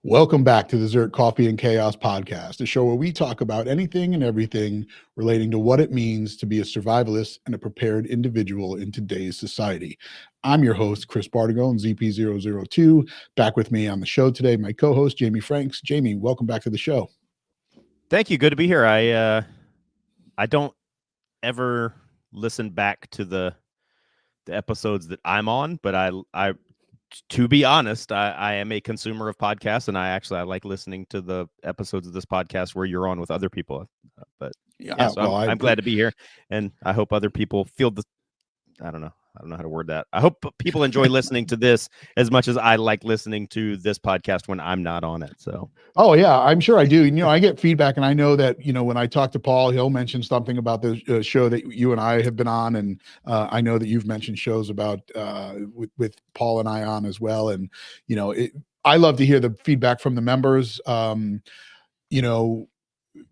Welcome back to the ZERT Coffee and Chaos podcast, a show where we talk about anything and everything relating to what it means to be a survivalist and a prepared individual in today's society. I'm your host, Chris Bartigo, and ZP002. Back with me on the show today, my co-host, Jamie Franks. Jamie, welcome back to the show. Thank you. Good to be here. I don't ever listen back to the episodes that I'm on, but I to be honest, I am a consumer of podcasts, and I like listening to the episodes of this podcast where you're on with other people. But so I'm glad to be here, and I hope other people feel the. I don't know how to word that. I hope people enjoy listening to this as much as I like listening to this podcast when I'm not on it. So. Oh yeah, I'm sure I do. I get feedback, and I know that when I talk to Paul, he'll mention something about the show that you and I have been on, and I know that you've mentioned shows about with Paul and I on as well. And I love to hear the feedback from the members.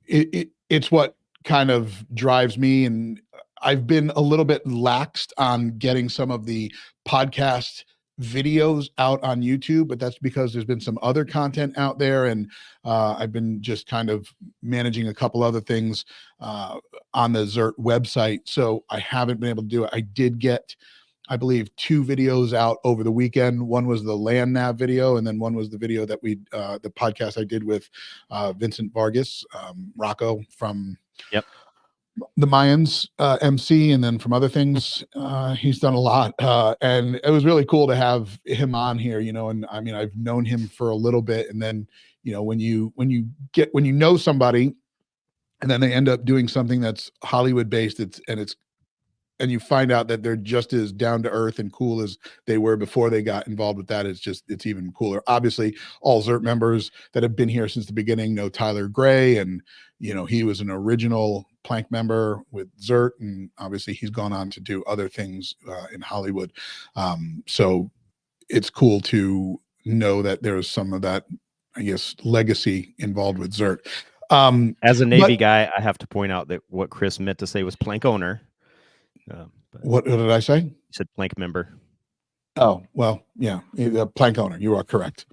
It's what kind of drives me, and I've been a little bit laxed on getting some of the podcast videos out on YouTube, but that's because there's been some other content out there, and I've been just kind of managing a couple other things on the ZERT website, so I haven't been able to do it. I did get, I believe, 2 videos out over the weekend. One was the land nav video, and then one was the video that the podcast I did with Vincent Vargas, Rocco from the Mayans MC, and then from other things. He's done a lot, and it was really cool to have him on here, and I mean, I've known him for a little bit, and then when you know somebody and then they end up doing something that's Hollywood based, and you find out that they're just as down to earth and cool as they were before they got involved with that. It's even cooler. Obviously, all ZERT members that have been here since the beginning know Tyler Gray, and he was an original Plank member with ZERT, and obviously he's gone on to do other things in Hollywood. So it's cool to know that there's some of that, I guess, legacy involved with ZERT. As a Navy guy, I have to point out that what Chris meant to say was Plank owner. What did I say? You said Plank member. Oh, well, yeah, the Plank owner. You are correct.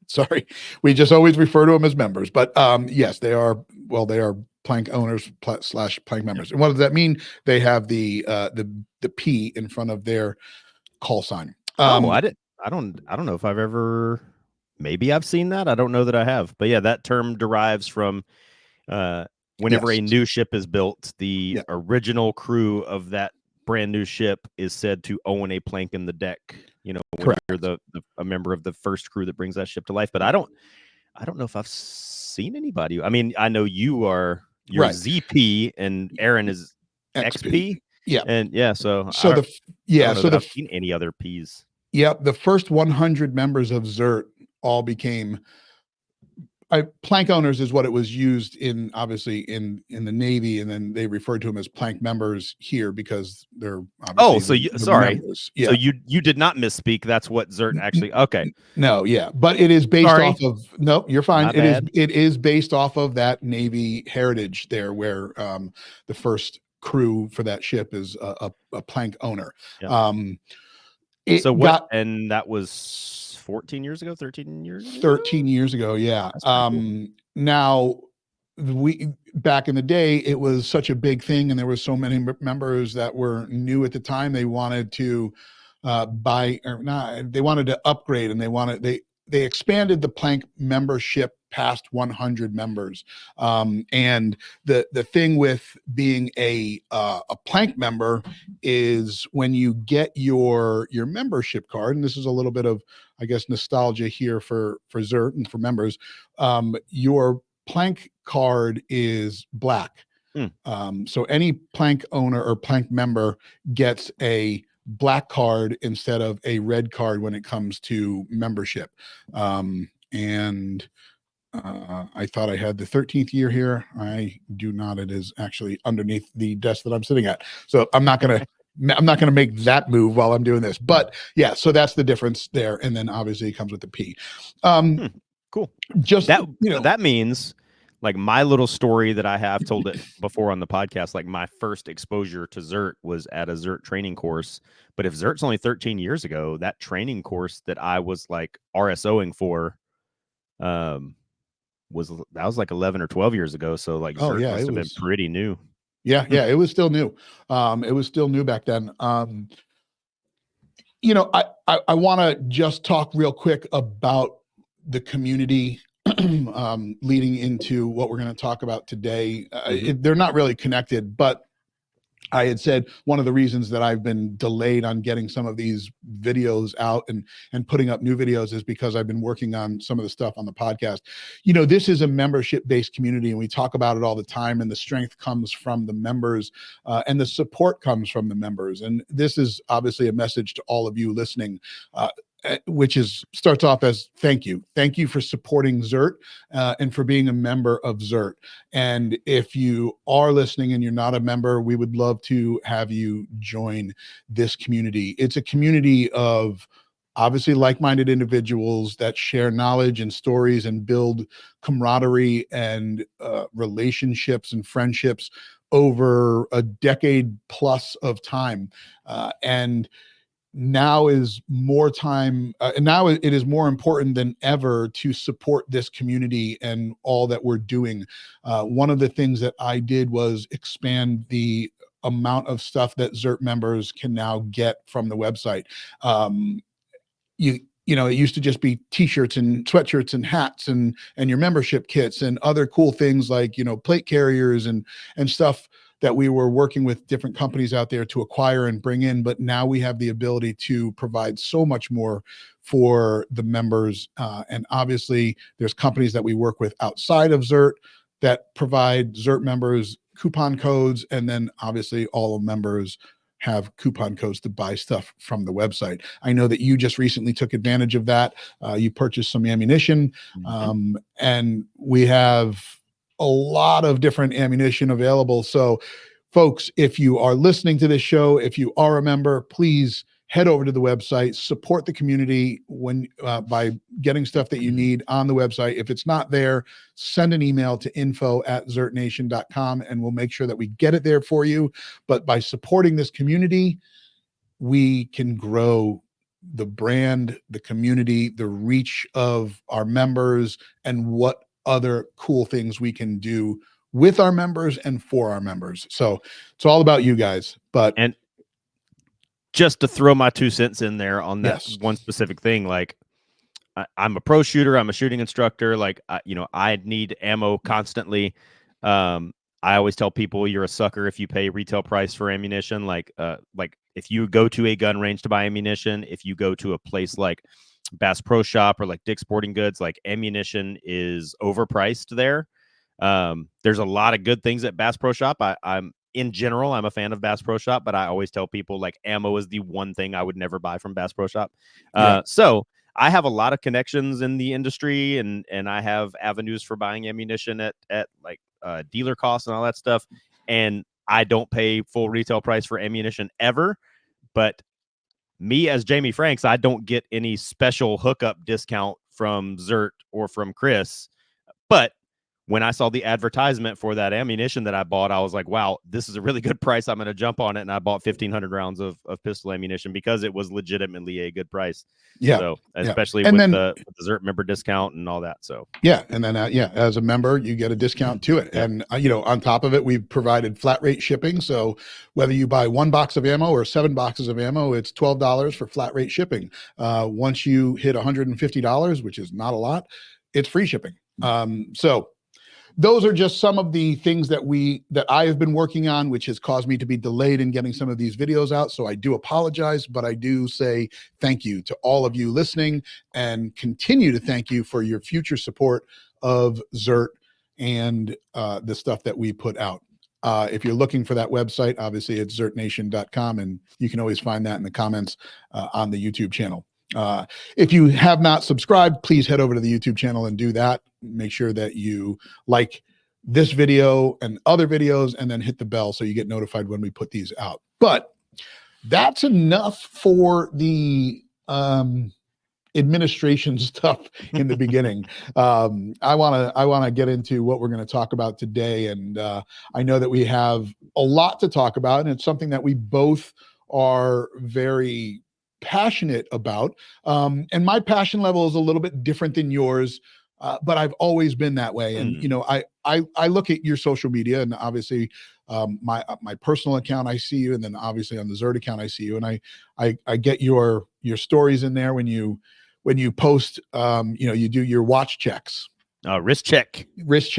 Sorry, we just always refer to them as members, but yes, they are. Well, they are Plank owners / Plank members. And what does that mean? They have the P in front of their call sign. I don't know if I've ever. Maybe I've seen that. I don't know that I have, but yeah, that term derives from whenever a new ship is built, the original crew of that brand new ship is said to own a plank in the deck. When you're a member of the first crew that brings that ship to life. But I don't know if I've seen anybody. I mean, I know you're ZP and Aaron is XP. Yeah. And so I've seen any other Ps. Yeah, the first 100 members of ZERT all became plank owners is what it was used in, obviously in the Navy, and then they referred to them as plank members here because they're obviously members. So you did not misspeak. That's what ZERT actually. Okay. No, yeah, but it is based off of. No, you're fine. It is based off of that Navy heritage there, where the first crew for that ship is a plank owner. Yeah. And that was 14 years ago, 13 years ago? 13 years ago, yeah. Cool. Now, back in the day, it was such a big thing, and there were so many members that were new at the time. They wanted to they wanted to upgrade, and they expanded the plank membership past 100 members. And the thing with being a plank member is when you get your membership card, and this is a little bit of, I guess, nostalgia here for ZERT and for members, your plank card is black. So any plank owner or plank member gets a black card instead of a red card when it comes to membership. And I thought I had the 13th year here. I do not. It is actually underneath the desk that I'm sitting at. So I'm not going to make that move while I'm doing this, but yeah, so that's the difference there. And then obviously it comes with the P. Cool. Just that, that means, like, my little story that I have told it before on the podcast, like my first exposure to ZERT was at a ZERT training course. But if ZERT's only 13 years ago, that training course that I was like RSOing for Um, that was like 11 or 12 years ago. So like Oh ZERT yeah, must it have been was. pretty new. Yeah, yeah, it was still new. It was still new back then. I want to just talk real quick about the community leading into what we're going to talk about today. They're not really connected, but I had said one of the reasons that I've been delayed on getting some of these videos out and putting up new videos is because I've been working on some of the stuff on the podcast. This is a membership-based community, and we talk about it all the time. And the strength comes from the members, and the support comes from the members. And this is obviously a message to all of you listening. Which starts off as thank you for supporting ZERT and for being a member of ZERT. And if you are listening and you're not a member, we would love to have you join this community. It's a community of obviously like-minded individuals that share knowledge and stories and build camaraderie and relationships and friendships over a decade plus of time. And now is more time and now it is more important than ever to support this community and all that we're doing. One of the things that I did was expand the amount of stuff that ZERT members can now get from the website. um, it used to just be t-shirts and sweatshirts and hats and your membership kits and other cool things like plate carriers and stuff that we were working with different companies out there to acquire and bring in. But now we have the ability to provide so much more for the members, and obviously there's companies that we work with outside of ZERT that provide ZERT members coupon codes, and then obviously all members have coupon codes to buy stuff from the website. I know that you just recently took advantage of that. You purchased some ammunition, and we have a lot of different ammunition available. So, folks, if you are listening to this show, if you are a member, please head over to the website, support the community by getting stuff that you need on the website. If it's not there, send an email to info@zertnation.com and we'll make sure that we get it there for you. But by supporting this community, we can grow the brand, the community, the reach of our members, and what other cool things we can do with our members and for our members. So it's all about you guys. But And just to throw my 2 cents in there on that yes, one specific thing, like I'm a pro shooter, I'm a shooting instructor. Like, I need ammo constantly. I always tell people you're a sucker if you pay retail price for ammunition. Like if you go to a gun range to buy ammunition, if you go to a place like Bass Pro Shop or like Dick's Sporting Goods, like ammunition is overpriced there. There's a lot of good things at Bass Pro Shop. I'm in general, I'm a fan of Bass Pro Shop, but I always tell people like ammo is the one thing I would never buy from Bass Pro Shop. yeah, So I have a lot of connections in the industry, and I have avenues for buying ammunition at like dealer costs and all that stuff. And I don't pay full retail price for ammunition ever, but me as Jamie Franks, I don't get any special hookup discount from ZERT or from Chris. But when I saw the advertisement for that ammunition that I bought, I was like, wow, this is a really good price. I'm going to jump on it. And I bought 1,500 rounds of pistol ammunition because it was legitimately a good price. yeah, So, yeah. especially And with then the ZERT member discount and all that. So, yeah, and then as a member, you get a discount to it. yep. And on top of it, we've provided flat rate shipping. So whether you buy 1 box of ammo or 7 boxes of ammo, it's $12 for flat rate shipping. Once you hit $150, which is not a lot, it's free shipping. So those are just some of the things that I have been working on, which has caused me to be delayed in getting some of these videos out. So I do apologize, but I do say thank you to all of you listening, and continue to thank you for your future support of ZERT and the stuff that we put out. If you're looking for that website, obviously it's zertnation.com, and you can always find that in the comments on the YouTube channel. If you have not subscribed, please head over to the YouTube channel and do that. Make sure that you like this video and other videos, and then hit the bell so you get notified when we put these out. But that's enough for the administration stuff in the beginning. I want to get into what we're going to talk about today. And I know that we have a lot to talk about, and it's something that we both are very passionate about. And my passion level is a little bit different than yours. but I've always been that way. And Hmm. you know, I look at your social media, and obviously, my personal account I see you, and then obviously on the ZERT account I see you, and I get your stories in there when you post, you know, you do your watch checks, Wrist check. wrist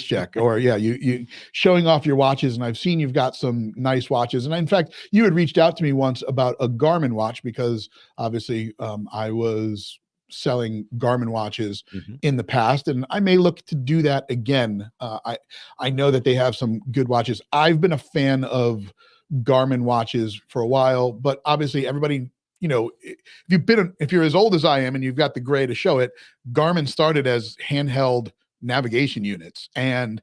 check, or yeah, you showing off your watches. And I've seen you've got some nice watches. And in fact, you had reached out to me once about a Garmin watch, because obviously, I was selling Garmin watches Hmm. in the past, and I may look to do that again. I know that they have some good watches. I've been a fan of Garmin watches for a while, but obviously everybody, you know, if you're as old as I am and you've got the gray to show it, Garmin started as handheld navigation units, and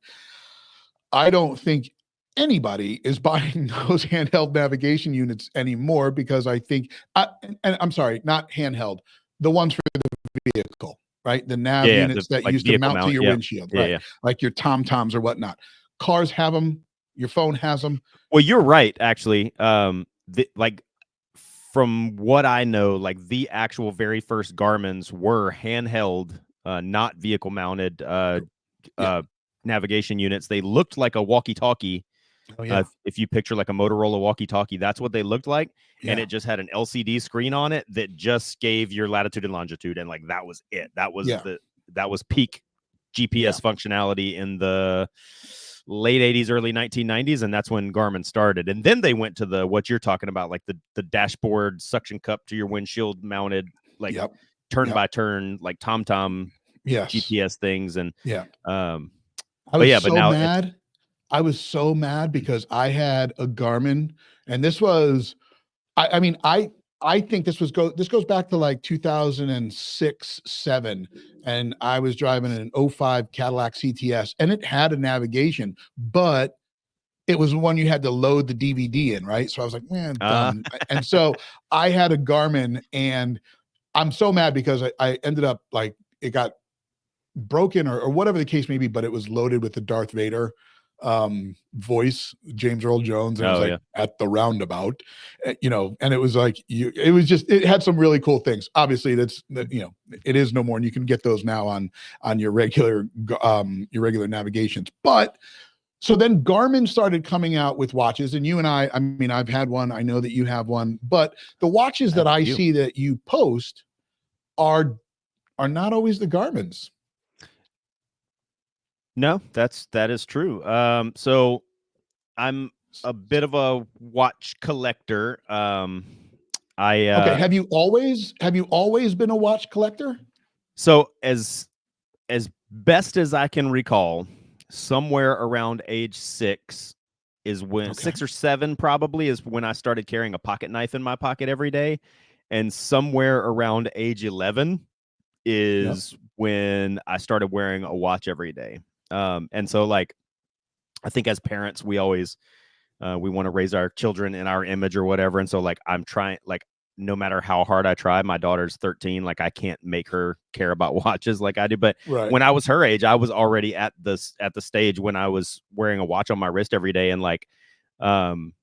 I don't think anybody is buying those handheld navigation units anymore, because I think, and I'm sorry, not handheld, the ones for the vehicle, right? The nav Yeah, the units that you like used to vehicle mount to mount. your Yeah, windshield, yeah, right? yeah. Like your Tom Toms or whatnot. Cars have them. Your phone has them. Well, you're right, actually. Like from what I know, like the actual very first Garmin's were handheld, not vehicle mounted Yeah. uh, navigation units. They looked like a walkie-talkie. Oh yeah. If you picture like a Motorola walkie-talkie, that's what they looked like, and Yeah. it just had an LCD screen on it that just gave your latitude and longitude, and like that was it. Yeah. That was peak Yeah. GPS functionality in the late 80s, early 1990s, and that's when Garmin started. And then they went to the what you're talking about, like the dashboard suction cup to your windshield mounted, like Yep. turn Yep. by turn, like TomTom Yes. GPS things. And Yeah. um, I but was yeah, but so now it's mad. I was so mad because I had a Garmin, and this was, I mean, I think this goes back to like 2006, 7, and I was driving an '05 Cadillac CTS, and it had a navigation, but it was one you had to load the DVD in, right? So I was like, man, uh, dumb. And so I had a Garmin, and I'm so mad because I ended up like, it got broken, or whatever the case may be, but it was loaded with the Darth Vader voice, James Earl Jones, and it was oh like yeah. at the roundabout, you know, and it was like, it was just, it had some really cool things. Obviously, that, you know, it is no more, and you can get those now on your regular navigations. But so then Garmin started coming out with watches, and you and I mean, I've had one, I know that you have one, but the watches I have that a I few. see that you post are not always the Garmin's. No, that is true. So I'm a bit of a watch collector. I Okay, have you always been a watch collector? So as best as I can recall, somewhere around age 6 is when Okay. 6 or 7 probably is when I started carrying a pocket knife in my pocket every day, and somewhere around age 11 Yep. is when I started wearing a watch every day. And so like I think as parents we always we want to raise our children in our image or whatever. And so like I'm trying, like no matter how hard I try, my daughter's 13, like I can't make her care about watches like I do. But Right. when I was her age, I was already at the stage when I was wearing a watch on my wrist every day. And like um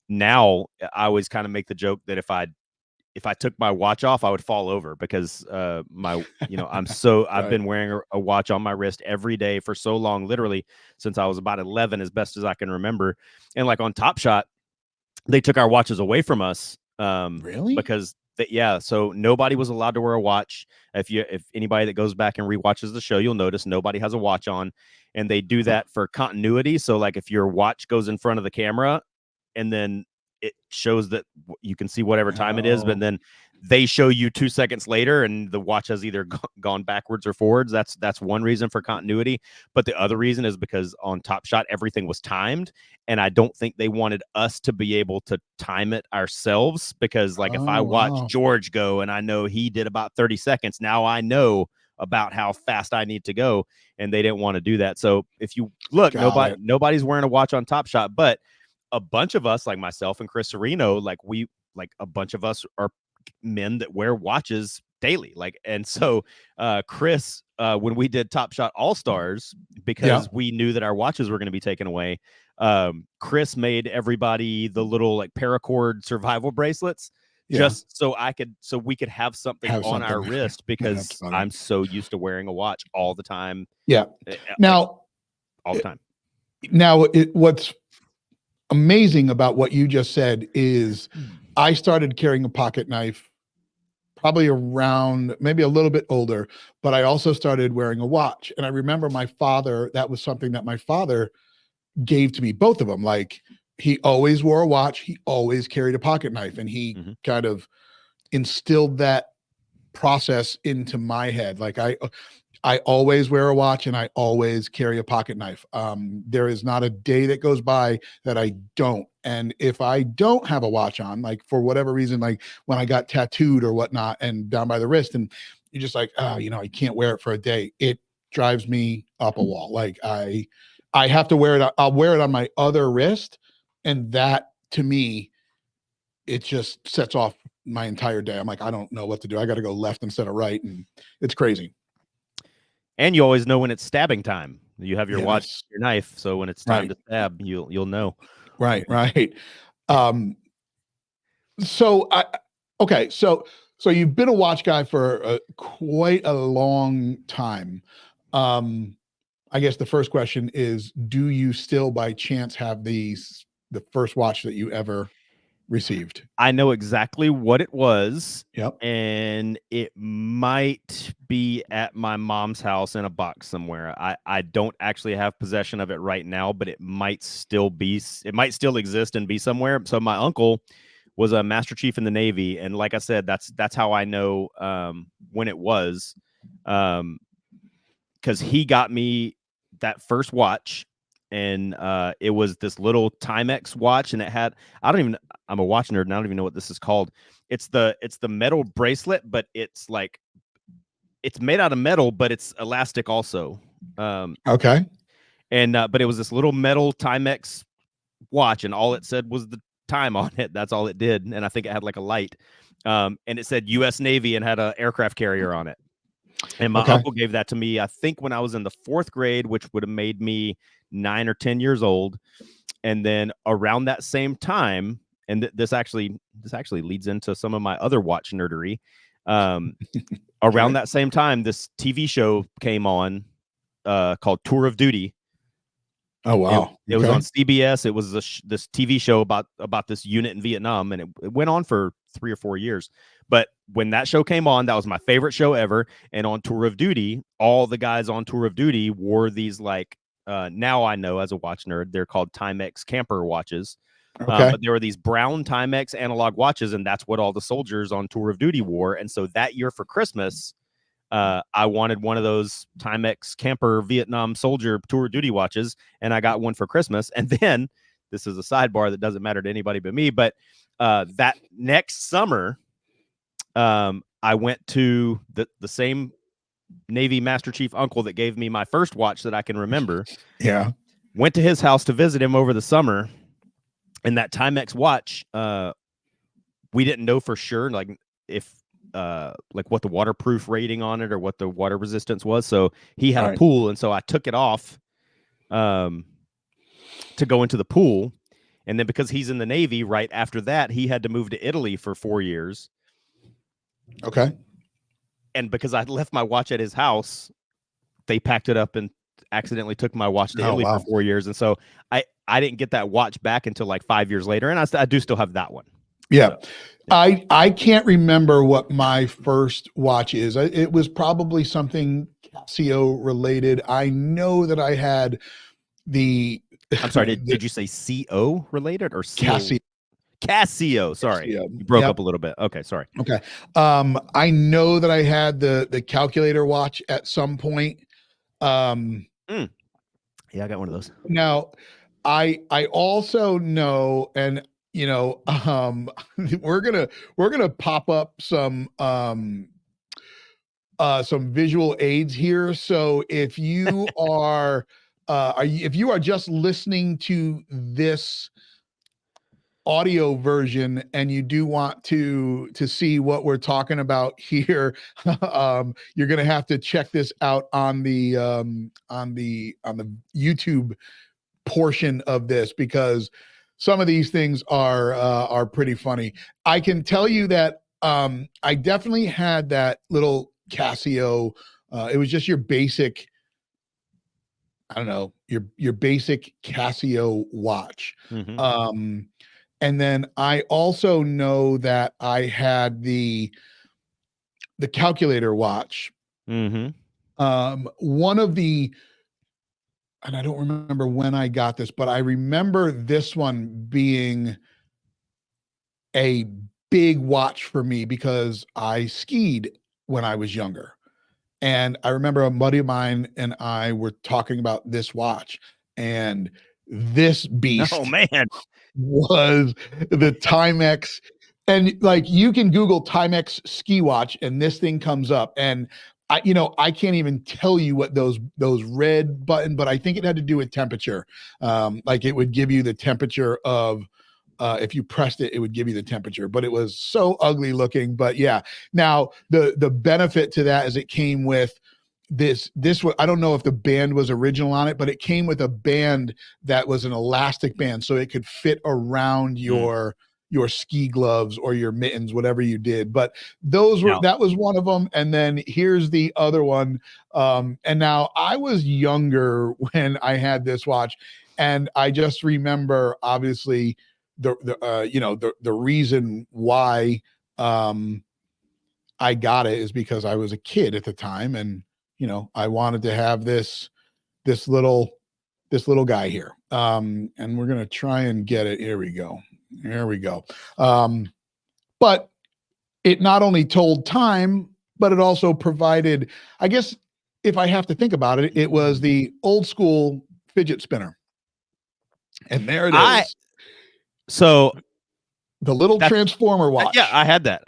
now I always kind of make the joke that if I took my watch off, I would fall over because my I've Right. been wearing a watch on my wrist every day for so long, literally since I was about 11, as best as I can remember. And like on Top Shot, they took our watches away from us Really? because yeah, so nobody was allowed to wear a watch. If anybody that goes back and rewatches the show, you'll notice nobody has a watch on, and they do Huh. that for continuity. So like if your watch goes in front of the camera and then it shows that you can see whatever time it is, but Oh, then they show you 2 seconds later and the watch has either gone backwards or forwards. That's one reason for continuity. But the other reason is because on Top Shot everything was timed, and I don't think they wanted us to be able to time it ourselves, because like if I oh, watch wow. George go and I know he did about 30 seconds, now I know about how fast I need to go, and they didn't want to do that. So if you look, Got it. nobody's wearing a watch on Top Shot, but a bunch of us, like myself and Chris Sereno, like a bunch of us are men that wear watches daily. Like, and so Chris, when we did Top Shot All Stars, Yeah. because we knew that our watches were going to be taken away, Chris made everybody the little like paracord survival bracelets. just so we could have something Have on our something. wrist, Yeah, that's because funny. I'm so used to wearing a watch all the time. Yeah. Like Now, all the time. Now, what's amazing about what you just said is I started carrying a pocket knife probably around maybe a little bit older, but I also started wearing a watch. And I remember my father, that was something that my father gave to me, both of them. Like, he always wore a watch, he always carried a pocket knife, and he kind of instilled that process into my head. Like, I always wear a watch and I always carry a pocket knife. There is not a day that goes by that I don't. And if I don't have a watch on, like for whatever reason, like when I got tattooed or whatnot and down by the wrist, and you're just like, oh, I can't wear it for a day. It drives me up a wall. Like I have to wear it. I'll wear it on my other wrist. And that to me, it just sets off my entire day. I'm like, I don't know what to do. I got to go left instead of right. And it's crazy. And you always know when it's stabbing time. You have your watch, Yes. your knife, so when it's time to stab, you'll know. Right. So okay, so you've been a watch guy for quite a long time. I guess the first question is, do you still by chance have the first watch that you ever received? I know exactly what it was. Yep. And it might be at my mom's house in a box somewhere. I don't actually have possession of it right now, but it might still exist and be somewhere. So my uncle was a Master Chief in the Navy, and like I said, that's how I know when it was, because he got me that first watch, and it was this little Timex watch, and it had, I'm a watch nerd and I don't even know what this is called. It's the metal bracelet, but it's like, it's made out of metal, but it's elastic also. Okay. And but it was this little metal Timex watch, and all it said was the time on it. That's all it did. And I think it had like a light, and it said U.S. Navy and had an aircraft carrier on it. And my uncle gave that to me, I think, when I was in the 4th grade, which would have made me 9 or 10 years old. And then around that same time, and this actually leads into some of my other watch nerdery. Around that same time, this TV show came on called Tour of Duty. Oh wow! It was on CBS. It was this TV show about this unit in Vietnam, and it went on for 3 or 4 years. But when that show came on, that was my favorite show ever. And on Tour of Duty, all the guys on Tour of Duty wore these, like, now I know as a watch nerd, they're called Timex camper watches. But there were these brown Timex analog watches, and that's what all the soldiers on Tour of Duty wore. And so that year for Christmas, I wanted one of those Timex camper Vietnam soldier Tour of Duty watches, and I got one for Christmas. And then, this is a sidebar that doesn't matter to anybody but me, but that next summer, I went to the same Navy Master Chief uncle that gave me my first watch that I can remember. Yeah. Went to his house to visit him over the summer, and that Timex watch, we didn't know for sure, like, if like what the waterproof rating on it or what the water resistance was. So he had a pool, and so I took it off to go into the pool. And then because he's in the Navy, right after that, he had to move to Italy for 4 years. Okay. And because I left my watch at his house, they packed it up and accidentally took my watch to Italy for 4 years. And so I didn't get that watch back until like 5 years later. And I do still have that one. Yeah. So, yeah. I can't remember what my first watch is. It was probably something Casio related. I know that I had I'm sorry, did you say CO related or Casio? Casio, sorry. Casio. You broke up a little bit. Okay, sorry. Okay. I know that I had the calculator watch at some point. Yeah, I got one of those. Now, I also know, and we're gonna pop up some visual aids here. So if you are if you are just listening to this audio version and you do want to see what we're talking about here, you're gonna have to check this out on the YouTube portion of this, because some of these things are pretty funny. I can tell you that I definitely had that little Casio. It was just your basic, I don't know, your basic Casio watch. Mm-hmm. And then I also know that I had the calculator watch. Mm-hmm. One of the, and I don't remember when I got this, but I remember this one being a big watch for me because I skied when I was younger. And I remember a buddy of mine and I were talking about this watch, and this Oh beast man. was the Timex. And like you can Google Timex ski watch and this thing comes up. And I can't even tell you what those red button, but I think it had to do with temperature. Like it would give you the temperature of if you pressed it, it would give you the temperature, but it was so ugly looking. But yeah, now the benefit to that is it came with this I don't know if the band was original on it, but it came with a band that was an elastic band, so it could fit around your ski gloves or your mittens, whatever you did. But Now, that was one of them. And then here's the other one. And now I was younger when I had this watch, and I just remember obviously the reason why I got it is because I was a kid at the time, and I wanted to have this little guy here. And we're gonna try and get it. Here we go. There we go. But it not only told time, but it also provided, I guess, if I have to think about it, it was the old school fidget spinner. And there it I is. so The little that's transformer watch. yeah, I had that.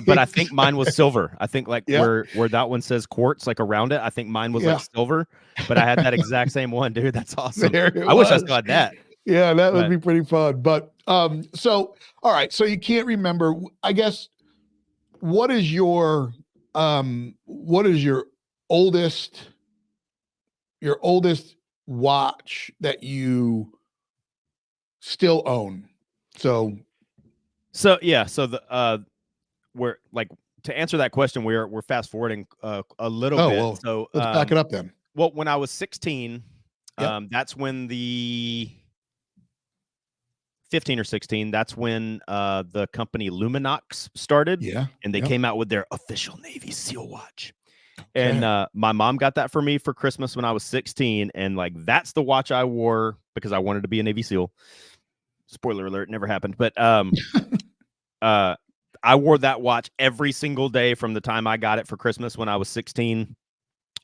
But I think mine was silver. I think like Yeah. where that one says quartz, like around it. I think mine was like Yeah. silver. But I had that exact same one, dude. That's awesome. There it I wish I was. still had that. Yeah, that would But be pretty fun. But so all right, so you can't remember. I guess what is your oldest watch that you still own? So yeah, so the we're like to answer that question, we're fast forwarding a little oh bit. well, So let's back it up then. well, when I was 16, Yep. that's when the 15 or 16, that's when the company Luminox started, Yeah. and they Yep. came out with their official Navy SEAL watch. And Okay. my mom got that for me for Christmas when I was 16, and like that's the watch I wore because I wanted to be a Navy SEAL. Spoiler alert, never happened. But uh, I wore that watch every single day from the time I got it for Christmas when I was 16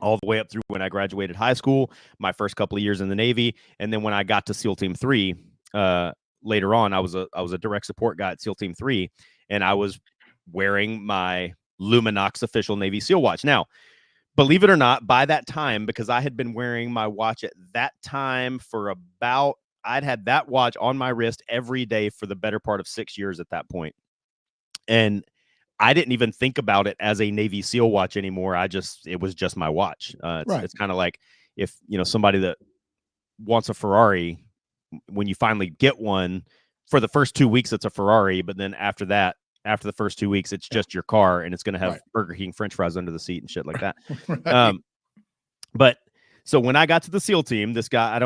all the way up through when I graduated high school, my first couple of years in the Navy, and then when I got to SEAL Team 3, later on, I was a direct support guy at SEAL Team 3, and I was wearing my Luminox official Navy SEAL watch. Now, believe it or not, by that time, because I had been wearing my watch at that time for about, I'd had that watch on my wrist every day for the better part of 6 years at that point. And I didn't even think about it as a Navy SEAL watch anymore. It was just my watch. Right. It's kind of like if, somebody that wants a Ferrari, when you finally get one, for the first 2 weeks, it's a Ferrari. But then after that, after the first 2 weeks, it's just your car, and it's going to have Right. Burger King French fries under the seat and shit like that. Right. But so when I got to the SEAL team, this guy,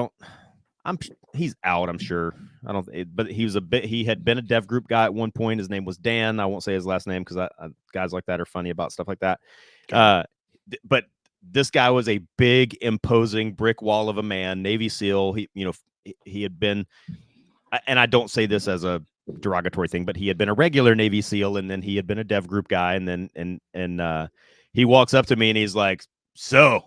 he's out, I'm sure. But he had been a dev group guy at one point. His name was Dan. I won't say his last name because guys like that are funny about stuff like that. Okay. But this guy was a big, imposing brick wall of a man, Navy SEAL. He had been, and I don't say this as a derogatory thing, but he had been a regular Navy SEAL, and then he had been a dev group guy, and then he walks up to me and he's like, "So,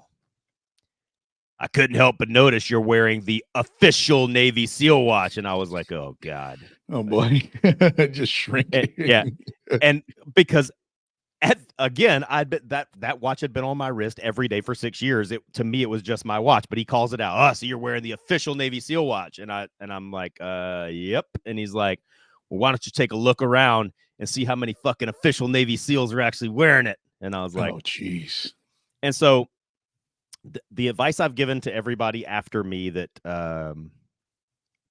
I couldn't help but notice you're wearing the official Navy SEAL watch." And I was like, "Oh God." Oh boy. Just shrinking. Yeah. And because again, I'd been that watch had been on my wrist every day for 6 years. To me, it was just my watch, but he calls it out. "Oh, so you're wearing the official Navy SEAL watch." And I'm like, yep. And he's like, "Well, why don't you take a look around and see how many fucking official Navy SEALs are actually wearing it?" And I was like, Oh jeez. and so the advice I've given to everybody after me that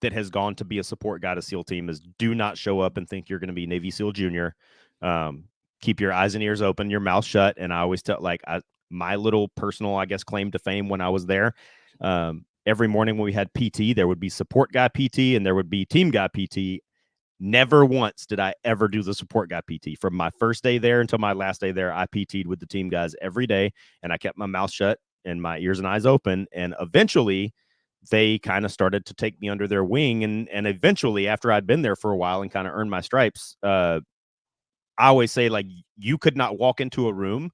that has gone to be a support guy to SEAL team is do not show up and think you're going to be Navy SEAL Junior. Keep your eyes and ears open, your mouth shut. And I always tell, like, my little personal, I guess, claim to fame when I was there. Every morning when we had PT, there would be support guy PT and there would be team guy PT. Never once did I ever do the support guy PT. From my first day there until my last day there, I PT'd with the team guys every day, and I kept my mouth shut and my ears and eyes open. And eventually, they kind of started to take me under their wing. And eventually, after I'd been there for a while and kind of earned my stripes, I always say, like, you could not walk into a room.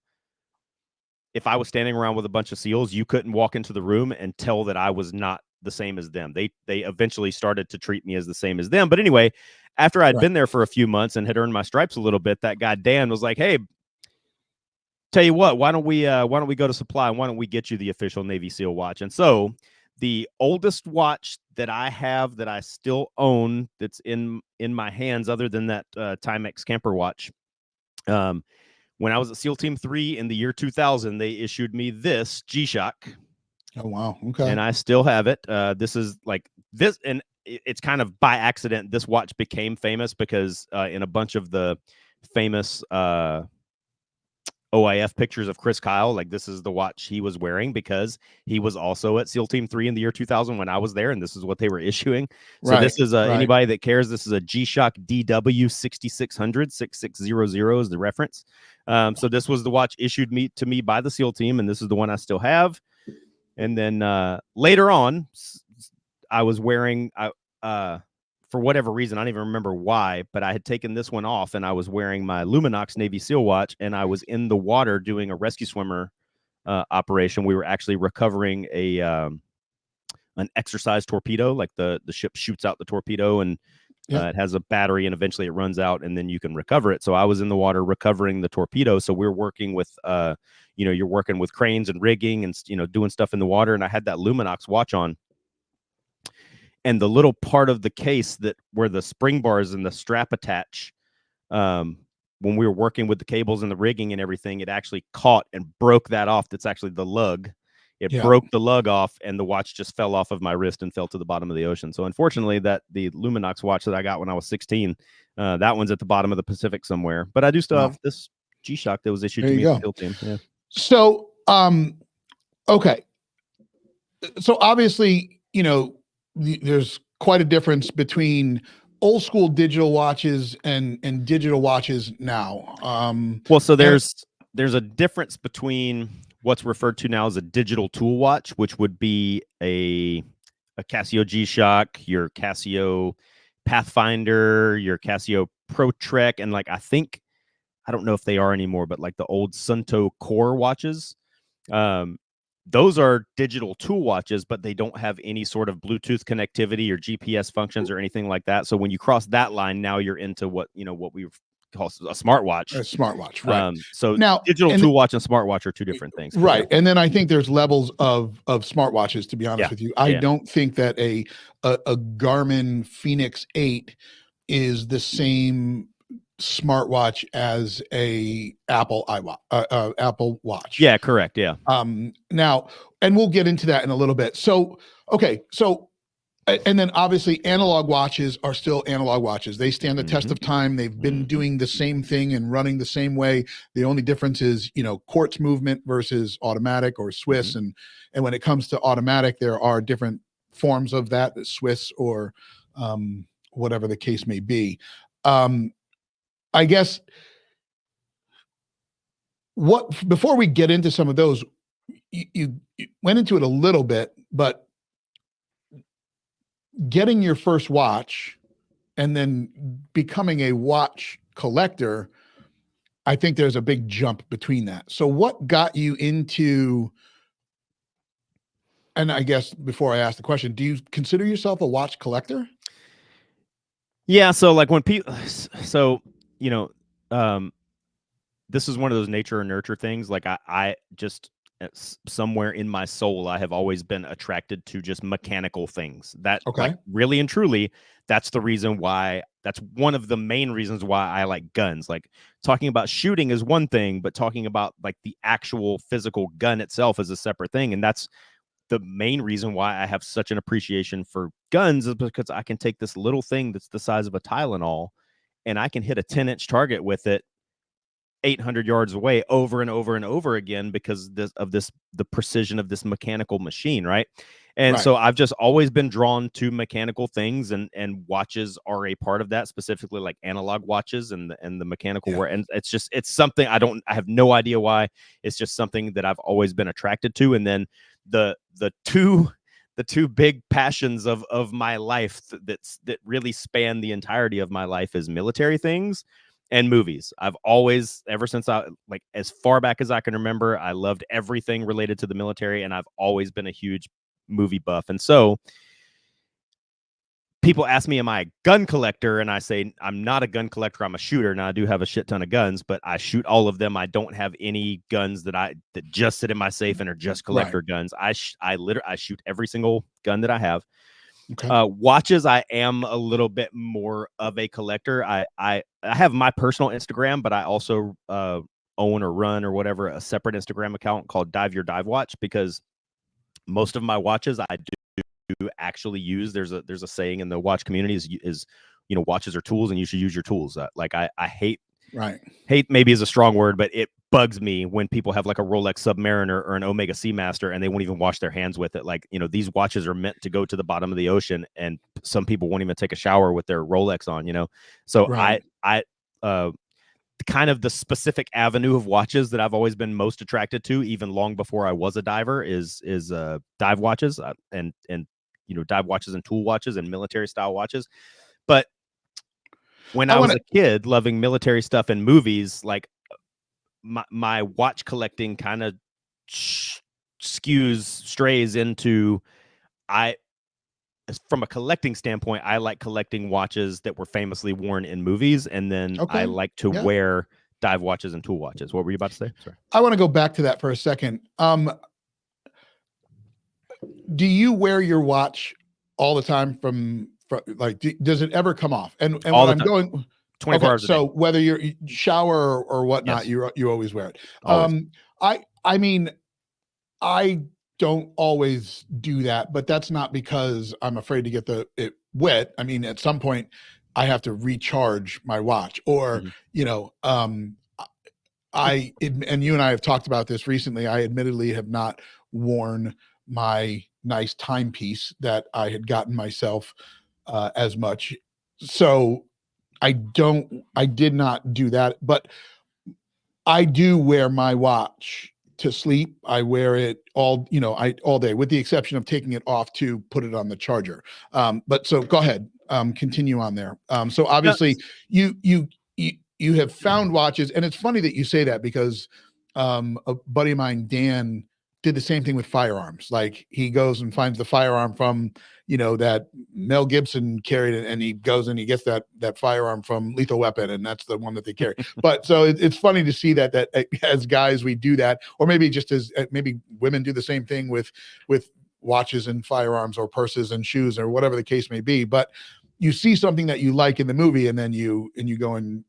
If I was standing around with a bunch of SEALs, you couldn't walk into the room and tell that I was not the same as them. They eventually started to treat me as the same as them. But anyway, after I'd been there for a few months and had earned my stripes a little bit, that guy Dan was like, "Hey, tell you what, why don't we go to Supply and why don't we get you the official Navy SEAL watch?" And so the oldest watch that I have that I still own that's in my hands, other than that Timex camper watch, when I was at SEAL Team 3 in the year 2000, they issued me this G-Shock. Oh, wow. Okay. And I still have it. This is like this, and it's kind of by accident. This watch became famous because in a bunch of the famous OIF pictures of Chris Kyle, like, this is the watch he was wearing because he was also at SEAL Team 3 in the year 2000 when I was there, and this is what they were issuing. So this is anybody that cares, this is a G-Shock DW 6600, 6600 is the reference. So this was the watch issued to me by the SEAL team, and this is the one I still have. And then later on, I was wearing, for whatever reason, I don't even remember why, but I had taken this one off and I was wearing my Luminox Navy SEAL watch, and I was in the water doing a rescue swimmer operation. We were actually recovering an exercise torpedo, like the ship shoots out the torpedo and it has a battery and eventually it runs out and then you can recover it. So I was in the water recovering the torpedo. So we're working with, you're working with cranes and rigging and, doing stuff in the water. And I had that Luminox watch on. And the little part of the case that where the spring bars and the strap attach, when we were working with the cables and the rigging and everything, it actually caught and broke that off. That's actually the lug. It broke the lug off, and the watch just fell off of my wrist and fell to the bottom of the ocean. So unfortunately, the Luminox watch that I got when I was 16, that one's at the bottom of the Pacific somewhere. But I do still have this G-Shock that was issued to me at the SEAL team. Yeah. So, okay. So obviously, there's quite a difference between old school digital watches and digital watches now. Well, so there's a difference between what's referred to now as a digital tool watch, which would be a Casio G-Shock, your Casio Pathfinder, your Casio Pro Trek, and like, I don't know if they are anymore, but like the old Sunto Core watches. Those are digital tool watches, but they don't have any sort of Bluetooth connectivity or GPS functions or anything like that. So when you cross that line, now you're into what we call a smartwatch. A smartwatch, right? So now, digital tool watch and smartwatch are two different things. Right. And then I think there's levels of smartwatches, to be honest with you. I don't think that a Garmin Fenix 8 is the same smartwatch as a Apple Watch. Yeah, correct. Yeah. Now, and we'll get into that in a little bit. So, okay. So, and then obviously analog watches are still analog watches. They stand the test of time. They've been doing the same thing and running the same way. The only difference is, quartz movement versus automatic or Swiss. And when it comes to automatic, there are different forms of that, Swiss or whatever the case may be. I guess before we get into some of those, you went into it a little bit, but getting your first watch and then becoming a watch collector, I think there's a big jump between that. So what got you into, and I guess before I ask the question, do you consider yourself a watch collector? Yeah. So like when people, this is one of those nature or nurture things. Like I just somewhere in my soul, I have always been attracted to just mechanical things. That like really and truly, that's the reason why. That's one of the main reasons why I like guns. Like talking about shooting is one thing, but talking about like the actual physical gun itself is a separate thing. And that's the main reason why I have such an appreciation for guns is because I can take this little thing that's the size of a Tylenol and I can hit a 10-inch target with it 800 yards away over and over and over again because the precision of this mechanical machine, right? And Right. so I've just always been drawn to mechanical things, and watches are a part of that, specifically like analog watches and the mechanical Yeah. work. And it's something I have no idea why. It's just something that I've always been attracted to. And then the two big passions of my life that really span the entirety of my life is military things and movies. I've always, ever since as far back as I can remember, I loved everything related to the military, and I've always been a huge movie buff. And so people ask me, am I a gun collector? And I say, I'm not a gun collector. I'm a shooter. Now I do have a shit ton of guns, but I shoot all of them. I don't have any guns that just sit in my safe and are just collector guns. I shoot every single gun that I have. Okay. Watches, I am a little bit more of a collector. I have my personal Instagram, but I also own or run or whatever a separate Instagram account called Dive Your Dive Watch, because most of my watches I do actually use. There's a saying in the watch community is watches are tools and you should use your tools. I hate maybe is a strong word, but it bugs me when people have like a Rolex Submariner or an Omega Seamaster and they won't even wash their hands with it. Like, these watches are meant to go to the bottom of the ocean, and some people won't even take a shower with their Rolex on, So I kind of the specific avenue of watches that I've always been most attracted to, even long before I was a diver, is dive watches and dive watches and tool watches and military style watches. But when I was a kid loving military stuff and movies, like my watch collecting kind of strays into from a collecting standpoint, I like collecting watches that were famously worn in movies, and then I like to wear dive watches and tool watches. What were you about to say? Sorry. I want to go back to that for a second. Do you wear your watch all the time from like, does it ever come off? And all when I'm time. going 24 hours a day. So whether you're shower or whatnot, yes. you always wear it. Always. I mean, I don't always do that, but that's not because I'm afraid to get it wet. I mean, at some point I have to recharge my watch, or, and you and I have talked about this recently. I admittedly have not worn my nice timepiece that I had gotten myself as much. So I did not do that, but I do wear my watch to sleep. I wear it all day, with the exception of taking it off to put it on the charger. But so go ahead, continue on there. So obviously you have found watches, and it's funny that you say that, because a buddy of mine, Dan, did the same thing with firearms. Like, he goes and finds the firearm from, that Mel Gibson carried, and he goes and he gets that firearm from Lethal Weapon, and that's the one that they carry. But so it's funny to see that as guys we do that, or maybe just as maybe women do the same thing with watches and firearms, or purses and shoes, or whatever the case may be. But you see something that you like in the movie, and then you go and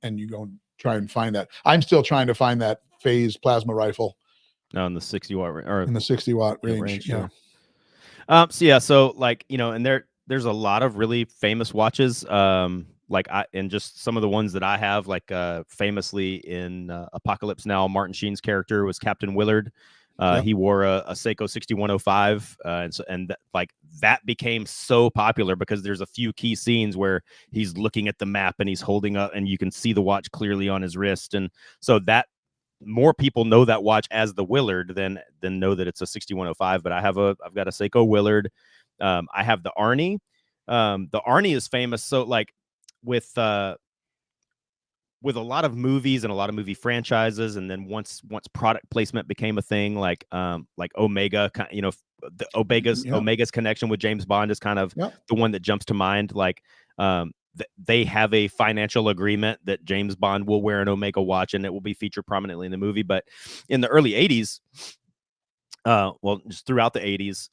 try and find that. I'm still trying to find that phase plasma rifle. No, in the 60 watt or in the 60 watt range. Yeah. So like, and there's a lot of really famous watches. And just some of the ones that I have, like famously in Apocalypse Now, Martin Sheen's character was Captain Willard. He wore a Seiko 6105, that became so popular because there's a few key scenes where he's looking at the map and he's holding up, and you can see the watch clearly on his wrist, and so that more people know that watch as the Willard than know that it's a 6105. But I've got a Seiko Willard. I have the Arnie. The Arnie is famous. So like with a lot of movies and a lot of movie franchises, and then once product placement became a thing, like Omega, the Omega's connection with James Bond is kind of the one that jumps to mind. Like they have a financial agreement that James Bond will wear an Omega watch, and it will be featured prominently in the movie. But in the early 80s, just throughout the 80s,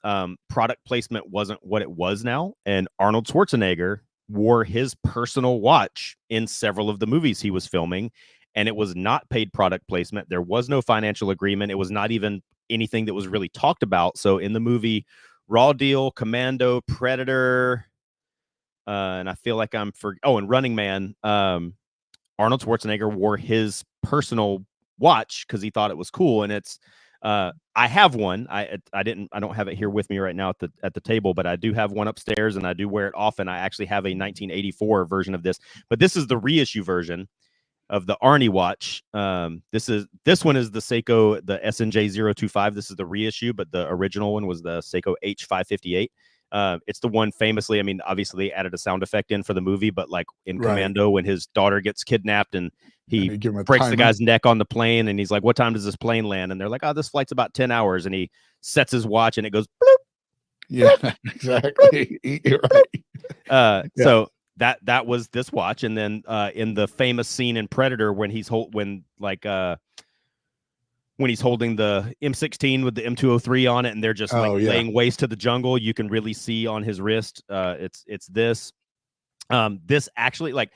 product placement wasn't what it was now, and Arnold Schwarzenegger wore his personal watch in several of the movies he was filming, and it was not paid product placement. There was no financial agreement. It was not even anything that was really talked about. So in the movie Raw Deal, Commando, Predator, and I feel like and Running Man, Arnold Schwarzenegger wore his personal watch because he thought it was cool. And it's I have one. I don't have it here with me right now at the table, but I do have one upstairs and I do wear it often. I actually have a 1984 version of this, but this is the reissue version of the Arnie watch. This one is the Seiko, the SNJ 025. This is the reissue, but the original one was the Seiko H558. It's the one famously, I mean, obviously they added a sound effect in for the movie, but like in Commando, when his daughter gets kidnapped and he breaks the guy's neck on the plane and he's like, what time does this plane land? And they're like, oh, this flight's about 10 hours. And he sets his watch and it goes, bloop, yeah, bloop, exactly. You're right. So that was this watch. And then in the famous scene in Predator when he's when he's holding the M16 with the M203 on it and they're just laying waste to the jungle, you can really see on his wrist. It's this. This actually, like,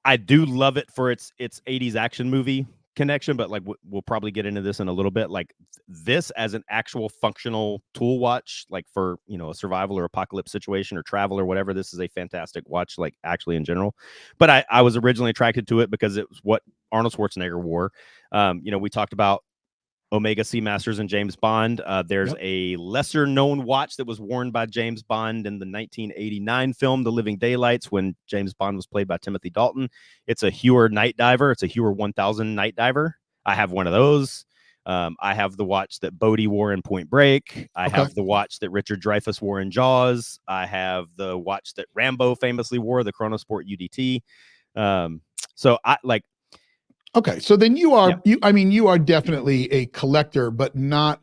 I do love it for its 80s action movie connection, but like we'll probably get into this in a little bit. Like this as an actual functional tool watch, like for, you know, a survival or apocalypse situation or travel or whatever, this is a fantastic watch, like actually in general. But I was originally attracted to it because it was what Arnold Schwarzenegger wore. You know, we talked about Omega Seamasters and James Bond. There's a lesser known watch that was worn by James Bond in the 1989 film, The Living Daylights, when James Bond was played by Timothy Dalton. It's a Heuer Night Diver. It's a Heuer 1000 Night Diver. I have one of those. I have the watch that Bodie wore in Point Break. I have the watch that Richard Dreyfuss wore in Jaws. I have the watch that Rambo famously wore, the Chronosport UDT. So I like. Okay, so then you are you are definitely a collector, but not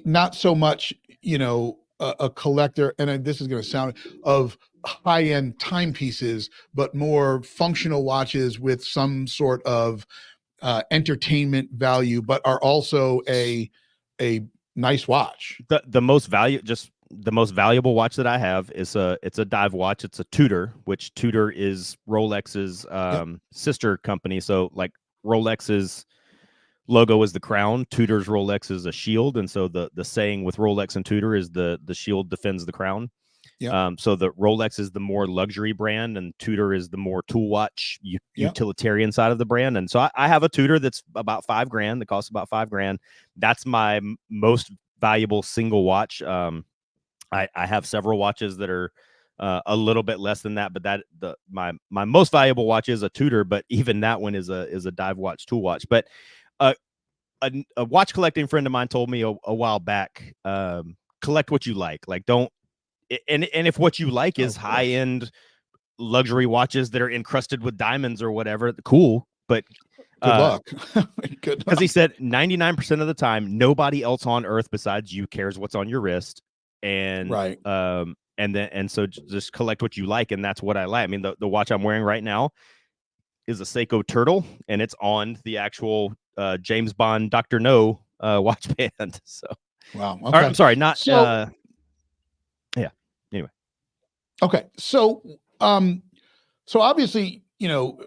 not so much, you know, a collector, and this is going to sound of high-end timepieces, but more functional watches with some sort of entertainment value, but are also a nice watch. The most valuable watch that I have is it's a dive watch. It's a Tudor, which Tudor is Rolex's sister company. So like Rolex's logo is the crown, Tudor's Rolex is a shield, and so the saying with Rolex and Tudor is the shield defends the crown. So the Rolex is the more luxury brand and Tudor is the more tool watch utilitarian side of the brand. And so I have a Tudor that's about $5,000, that costs about $5,000. That's my most valuable single watch. I have several watches that are a little bit less than that, but my most valuable watch is a Tudor, but even that one is a dive watch, tool watch. But a watch collecting friend of mine told me a while back, collect what you like don't. And if what you like is high end luxury watches that are encrusted with diamonds or whatever, cool. But good luck. Because he said 99% of the time, nobody else on earth besides you cares what's on your wrist. And so just collect what you like. And that's what I like. I mean, the watch I'm wearing right now is a Seiko Turtle, and it's on the actual James Bond Dr. No watch band. So wow. Okay. I'm sorry, not so, anyway. Okay. So so obviously, you know,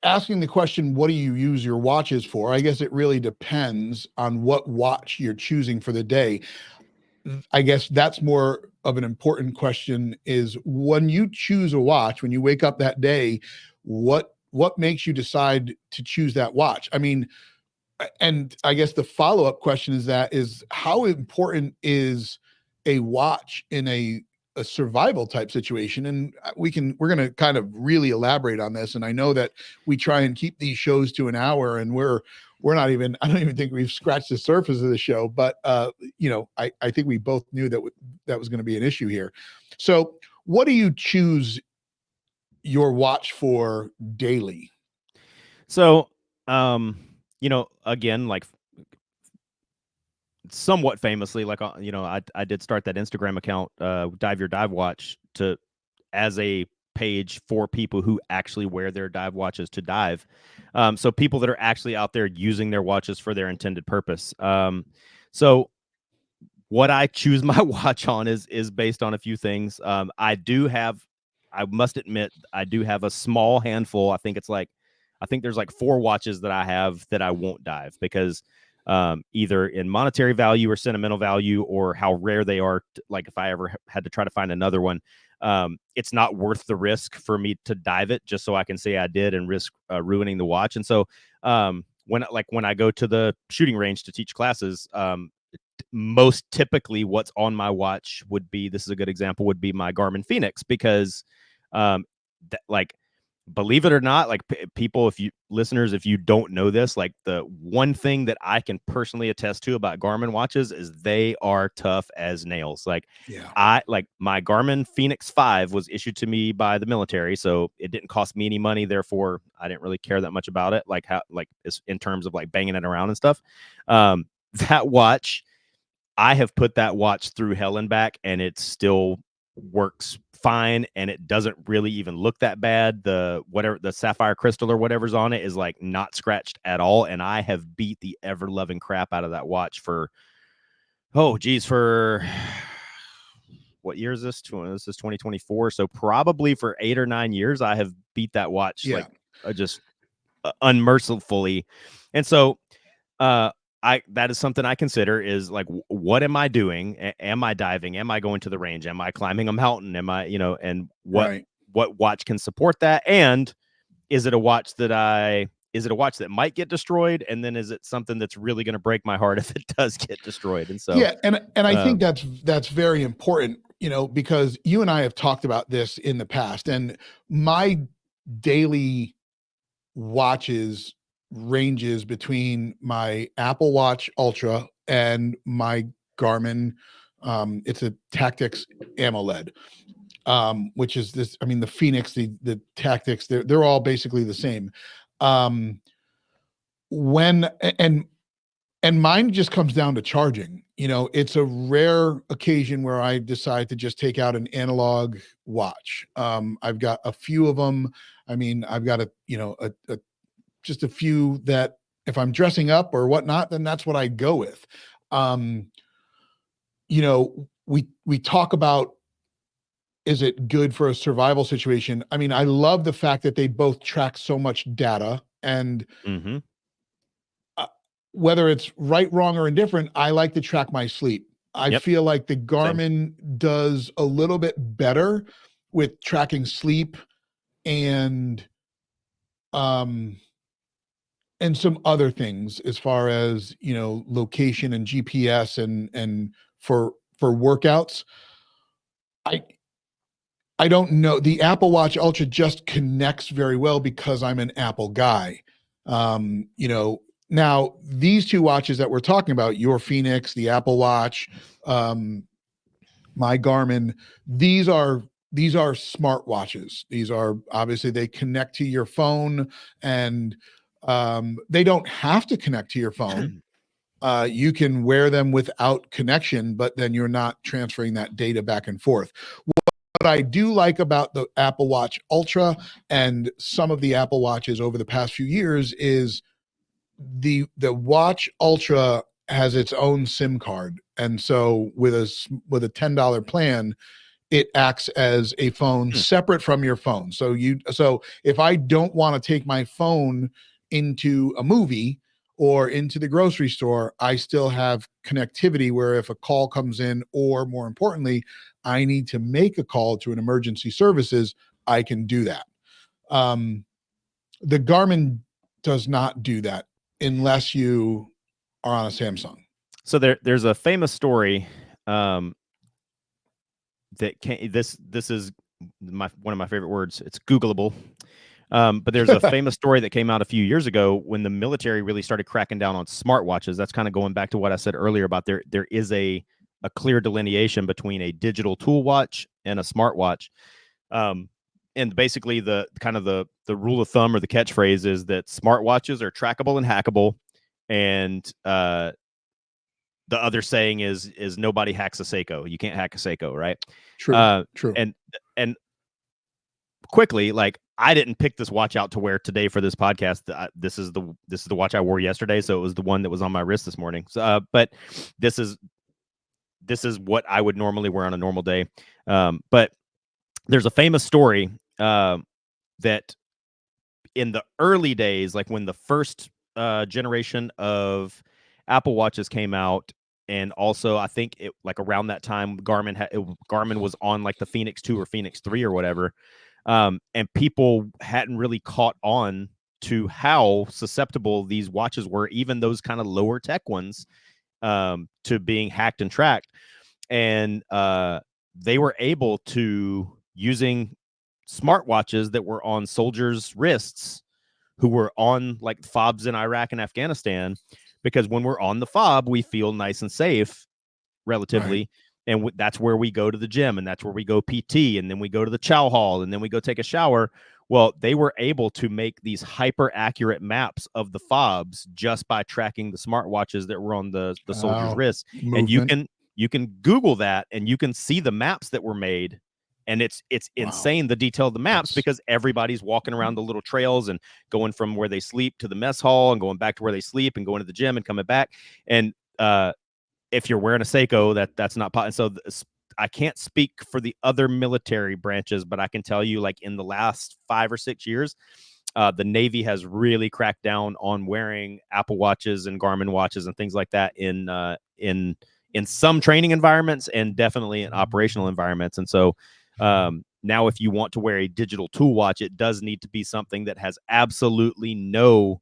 asking the question, what do you use your watches for? I guess it really depends on what watch you're choosing for the day. I guess that's more of an important question, is when you choose a watch, when you wake up that day, what makes you decide to choose that watch? I mean, and I guess the follow-up question is how important is a watch in a survival type situation? And we're going to kind of really elaborate on this. And I know that we try and keep these shows to an hour, and we're not even, I don't even think we've scratched the surface of the show, but you know, I think we both knew that that was going to be an issue here. So what do you choose your watch for daily? So, you know, again, like somewhat famously, like, you know, I did start that Instagram account, Dive Your Dive Watch, as a page for people who actually wear their dive watches to dive. So people that are actually out there using their watches for their intended purpose. So what I choose my watch on is based on a few things. I must admit, I do have a small handful. I think there's like 4 watches that I have that I won't dive because either in monetary value or sentimental value, or how rare they are. Like if I ever had to try to find another one, it's not worth the risk for me to dive it just so I can say I did and risk ruining the watch. And so when I go to the shooting range to teach classes, most typically what's on my watch would be, this is a good example, would be my Garmin Phoenix, because like, believe it or not, like people, if you listeners, if you don't know this, like the one thing that I can personally attest to about Garmin watches is they are tough as nails. Like I like my Garmin Phoenix 5 was issued to me by the military, so it didn't cost me any money. Therefore, I didn't really care that much about it. Like how, like in terms of like banging it around and stuff. That watch, I have put that watch through hell and back, and it still works fine, and it doesn't really even look that bad. The sapphire crystal or whatever's on it is like not scratched at all, and I have beat the ever loving crap out of that watch for for what year is this? This is 2024, so probably for 8 or 9 years I have beat that watch like just unmercifully. And so that is something I consider is like, what am I doing? Am I diving? Am I going to the range? Am I climbing a mountain? Am I, and what watch can support that? And is it a watch that might get destroyed? And then is it something that's really going to break my heart if it does get destroyed? And so, and I think that's very important, because you and I have talked about this in the past, and my daily watches ranges between my Apple Watch Ultra and my Garmin. It's a Tactics AMOLED, which is this. I mean, the Phoenix, the Tactics, they're all basically the same. When and mine just comes down to charging. It's a rare occasion where I decide to just take out an analog watch. I've got a few of them. I mean, I've got just a few that if I'm dressing up or whatnot, then that's what I go with. We talk about, is it good for a survival situation? I mean, I love the fact that they both track so much data, and whether it's right, wrong, or indifferent, I like to track my sleep. I feel like the Garmin does a little bit better with tracking sleep and some other things as far as location and GPS and for workouts. I don't know, the Apple Watch Ultra just connects very well because I'm an Apple guy. Now these two watches that we're talking about, your Phoenix, the Apple Watch, my Garmin, these are smart watches. These are obviously, they connect to your phone, and they don't have to connect to your phone. You can wear them without connection, but then you're not transferring that data back and forth. What I do like about the Apple Watch Ultra and some of the Apple Watches over the past few years is the Watch Ultra has its own SIM card, and so with a $10 plan, it acts as a phone separate from your phone. So if I don't want to take my phone into a movie or into the grocery store, I still have connectivity where if a call comes in, or more importantly, I need to make a call to an emergency services, I can do that. The Garmin does not do that unless you are on a Samsung. So there's a famous story that this is one of my favorite words. It's Googleable. But there's a famous story that came out a few years ago when the military really started cracking down on smartwatches. That's kind of going back to what I said earlier about there is a clear delineation between a digital tool watch and a smartwatch. And basically the rule of thumb or the catchphrase is that smartwatches are trackable and hackable, and the other saying is nobody hacks a Seiko. You can't hack a Seiko, right? True. And quickly, like, I didn't pick this watch out to wear today for this podcast. This is the watch I wore yesterday, so it was the one that was on my wrist this morning. So, but this is what I would normally wear on a normal day. But there's a famous story that in the early days, like when the first generation of Apple Watches came out, and also I think it like around that time Garmin was on like the Phoenix 2 or Phoenix 3 or whatever, and people hadn't really caught on to how susceptible these watches were, even those kind of lower tech ones, to being hacked and tracked. And they were able to, using smartwatches that were on soldiers' wrists who were on like fobs in Iraq and Afghanistan, because when we're on the fob, we feel nice and safe relatively. Right. And that's where we go to the gym, and that's where we go PT, and then we go to the chow hall, and then we go take a shower. Well, they were able to make these hyper accurate maps of the fobs just by tracking the smartwatches that were on the soldiers' wrists. And Movement. you can Google that, and you can see the maps that were made. And it's insane, the detail of the maps, because everybody's walking around the little trails and going from where they sleep to the mess hall and going back to where they sleep and going to the gym and coming back. And if you're wearing a Seiko, that's not possible. So I can't speak for the other military branches, but I can tell you, like in the last 5 or 6 years, the Navy has really cracked down on wearing Apple Watches and Garmin watches and things like that in some training environments, and definitely in operational environments. And so now, if you want to wear a digital tool watch, it does need to be something that has absolutely no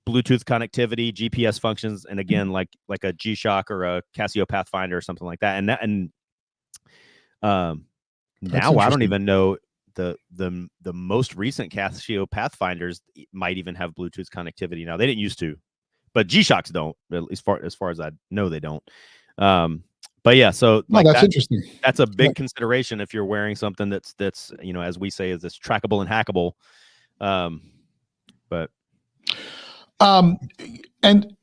Bluetooth connectivity, GPS functions, and again, like a G-Shock or a Casio Pathfinder or something like that. And now I don't even know, the most recent Casio Pathfinders might even have Bluetooth connectivity now. They didn't used to, but G-Shocks don't. At least as far as I know, they don't. But yeah, so like that's interesting. That's a big consideration if you're wearing something that's as we say, is this trackable and hackable. But and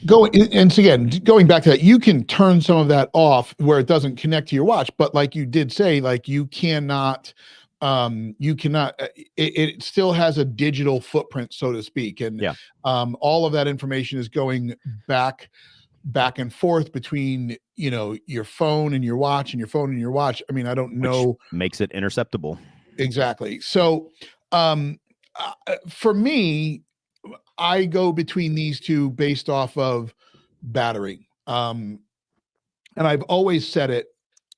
going back to that, you can turn some of that off where it doesn't connect to your watch, but like you did say, like you cannot it still has a digital footprint, so to speak. And all of that information is going back and forth between your phone and your watch, and your phone and your watch. I mean, I don't know, which makes it interceptable. Exactly. So for me, I go between these two based off of battery. And I've always said it,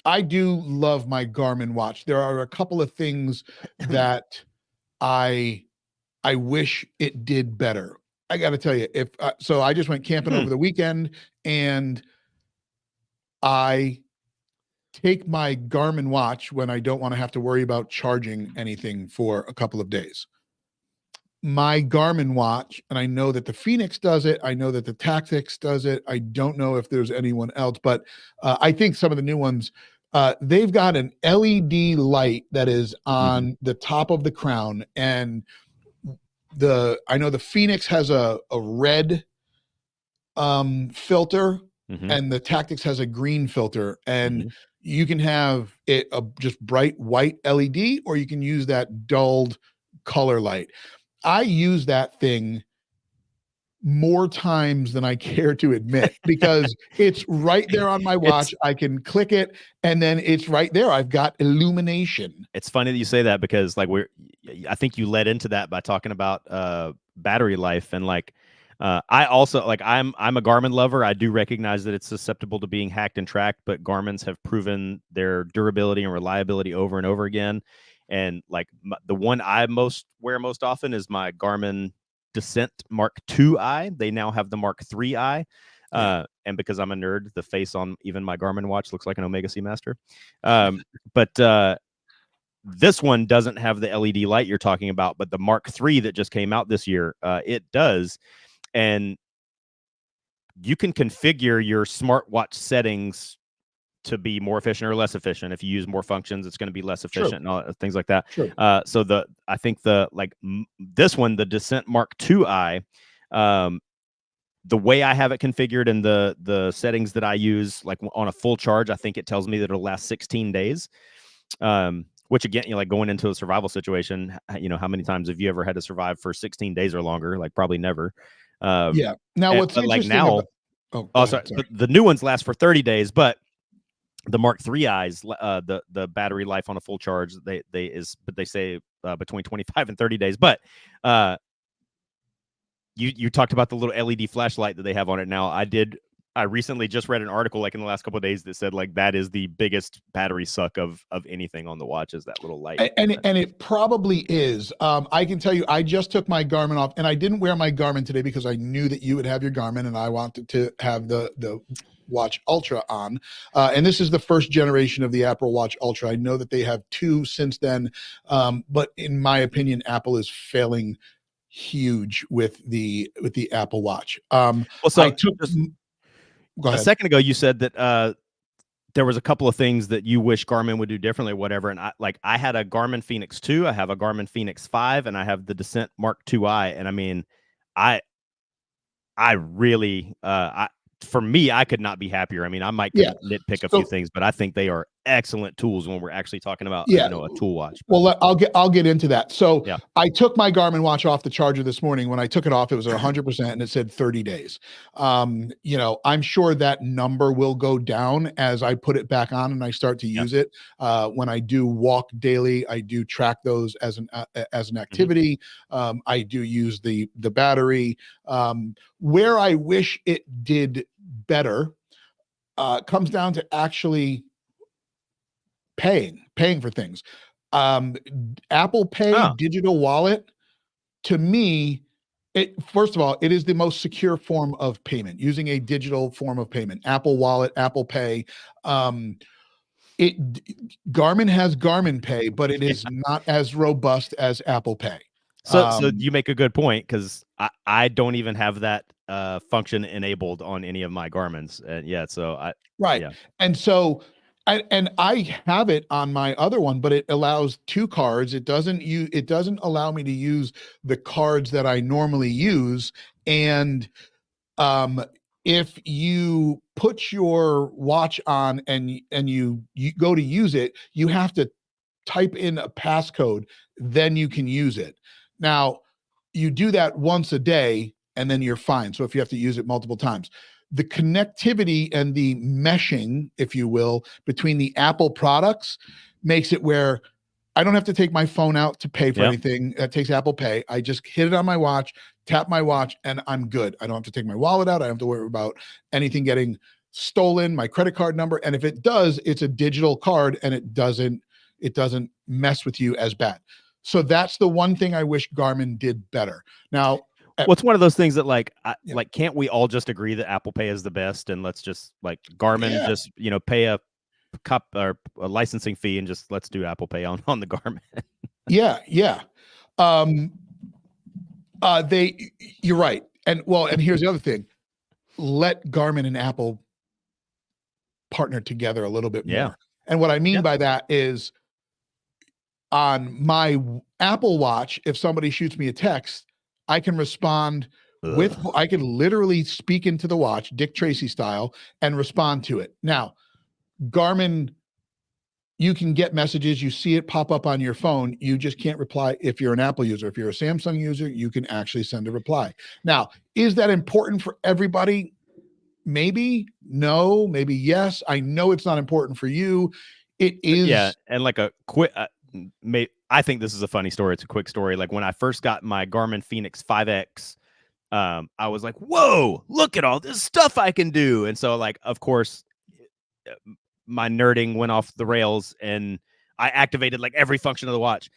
I do love my Garmin watch. There are a couple of things that I wish it did better. I got to tell you, so I just went camping over the weekend, and I take my Garmin watch when I don't want to have to worry about charging anything for a couple of days. My Garmin watch, and I know that the Phoenix does it, I know that the Tactics does it, I don't know if there's anyone else, but I think some of the new ones, they've got an LED light that is on the top of the crown, and I know the Phoenix has a red filter, and the Tactics has a green filter, and you can have it a just bright white LED, or you can use that dulled color light. I use that thing more times than I care to admit, because it's right there on my watch. I can click it, and then it's right there. I've got illumination. It's funny that you say that, because like I think you led into that by talking about battery life, and like I also, like, I'm a Garmin lover. I do recognize that it's susceptible to being hacked and tracked, but Garmin's have proven their durability and reliability over and over again. And like the one I wear most often is my Garmin Descent Mark II-i. They now have the Mark III-i. And because I'm a nerd, the face on even my Garmin watch looks like an Omega Seamaster. But this one doesn't have the LED light you're talking about, but the Mark III that just came out this year, it does. And you can configure your smartwatch settings to be more efficient or less efficient. If you use more functions, it's going to be less efficient, and all, things like that. So I think this one, the Descent Mark II-i, the way I have it configured and the settings that I use, like on a full charge, I think it tells me that it'll last 16 days. Which again, like going into a survival situation, how many times have you ever had to survive for 16 days or longer? Like probably never. Now what's interesting like now, sorry. But the new ones last for 30 days, but the Mark III-i's, the battery life on a full charge, they say between 25 and 30 days. But you talked about the little LED flashlight that they have on it now. I recently just read an article like in the last couple of days that said like that is the biggest battery suck of anything on the watch is that little light. And it probably is. I can tell you, I just took my Garmin off, and I didn't wear my Garmin today because I knew that you would have your Garmin, and I wanted to have the Watch Ultra on. And this is the first generation of the Apple Watch Ultra. I know that they have two since then, but in my opinion, Apple is failing huge with the Apple Watch. Well, so I took. Go ahead. a second ago, you said that there was a couple of things that you wish Garmin would do differently, or whatever. And I had a Garmin Fenix 2, I have a Garmin Fenix 5, and I have the Descent Mark II-i. And I mean, I really, for me, I could not be happier. I mean, I might nitpick a few things, but I think they are excellent tools when we're actually talking about a tool watch. Well, I'll get into that. So I took my Garmin watch off the charger this morning. When I took it off, it was at 100% and it said 30 days. I'm sure that number will go down as I put it back on and I start to use it. When I do walk daily, I do track those as an activity. I do use the battery. Where I wish it did better comes down to actually paying for things. Apple Pay digital wallet, to me, first of all, it is the most secure form of payment, using a digital form of payment. Apple Wallet, Apple Pay. Garmin has Garmin Pay, but it is not as robust as Apple Pay. So you make a good point, because I don't even have that function enabled on any of my Garmins. And And so I have it on my other one, but it allows two cards. It doesn't allow me to use the cards that I normally use. And if you put your watch on and you go to use it, you have to type in a passcode, then you can use it. Now, you do that once a day and then you're fine. So if you have to use it multiple times, the connectivity and the meshing, if you will, between the Apple products makes it where I don't have to take my phone out to pay for anything. That takes Apple Pay. I just hit it on my watch, tap my watch, and I'm good. I don't have to take my wallet out. I don't have to worry about anything getting stolen, my credit card number. And if it does, it's a digital card and it doesn't mess with you as bad. So that's the one thing I wish Garmin did better. Now, it's one of those things that like can't we all just agree that Apple Pay is the best, and let's just like Garmin just pay a cup or a licensing fee and just let's do Apple Pay on the Garmin. You're right. And here's the other thing. Let Garmin and Apple partner together a little bit more. And what I mean by that is, on my Apple Watch, if somebody shoots me a text, I can respond I can literally speak into the watch, Dick Tracy style, and respond to it. Now, Garmin, you can get messages, you see it pop up on your phone, you just can't reply. If you're an Apple user, if you're a Samsung user, you can actually send a reply. Now, is that important for everybody? Maybe, no, maybe yes. I know it's not important for you. It is. Yeah, and like a quick, I think this is a funny story. It's a quick story. Like when I first got my Garmin Fenix 5X, I was like, whoa, look at all this stuff I can do. And so like, of course, my nerding went off the rails and I activated like every function of the watch.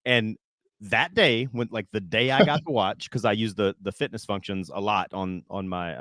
And that day, when like the day I got the watch, because I use the fitness functions a lot on my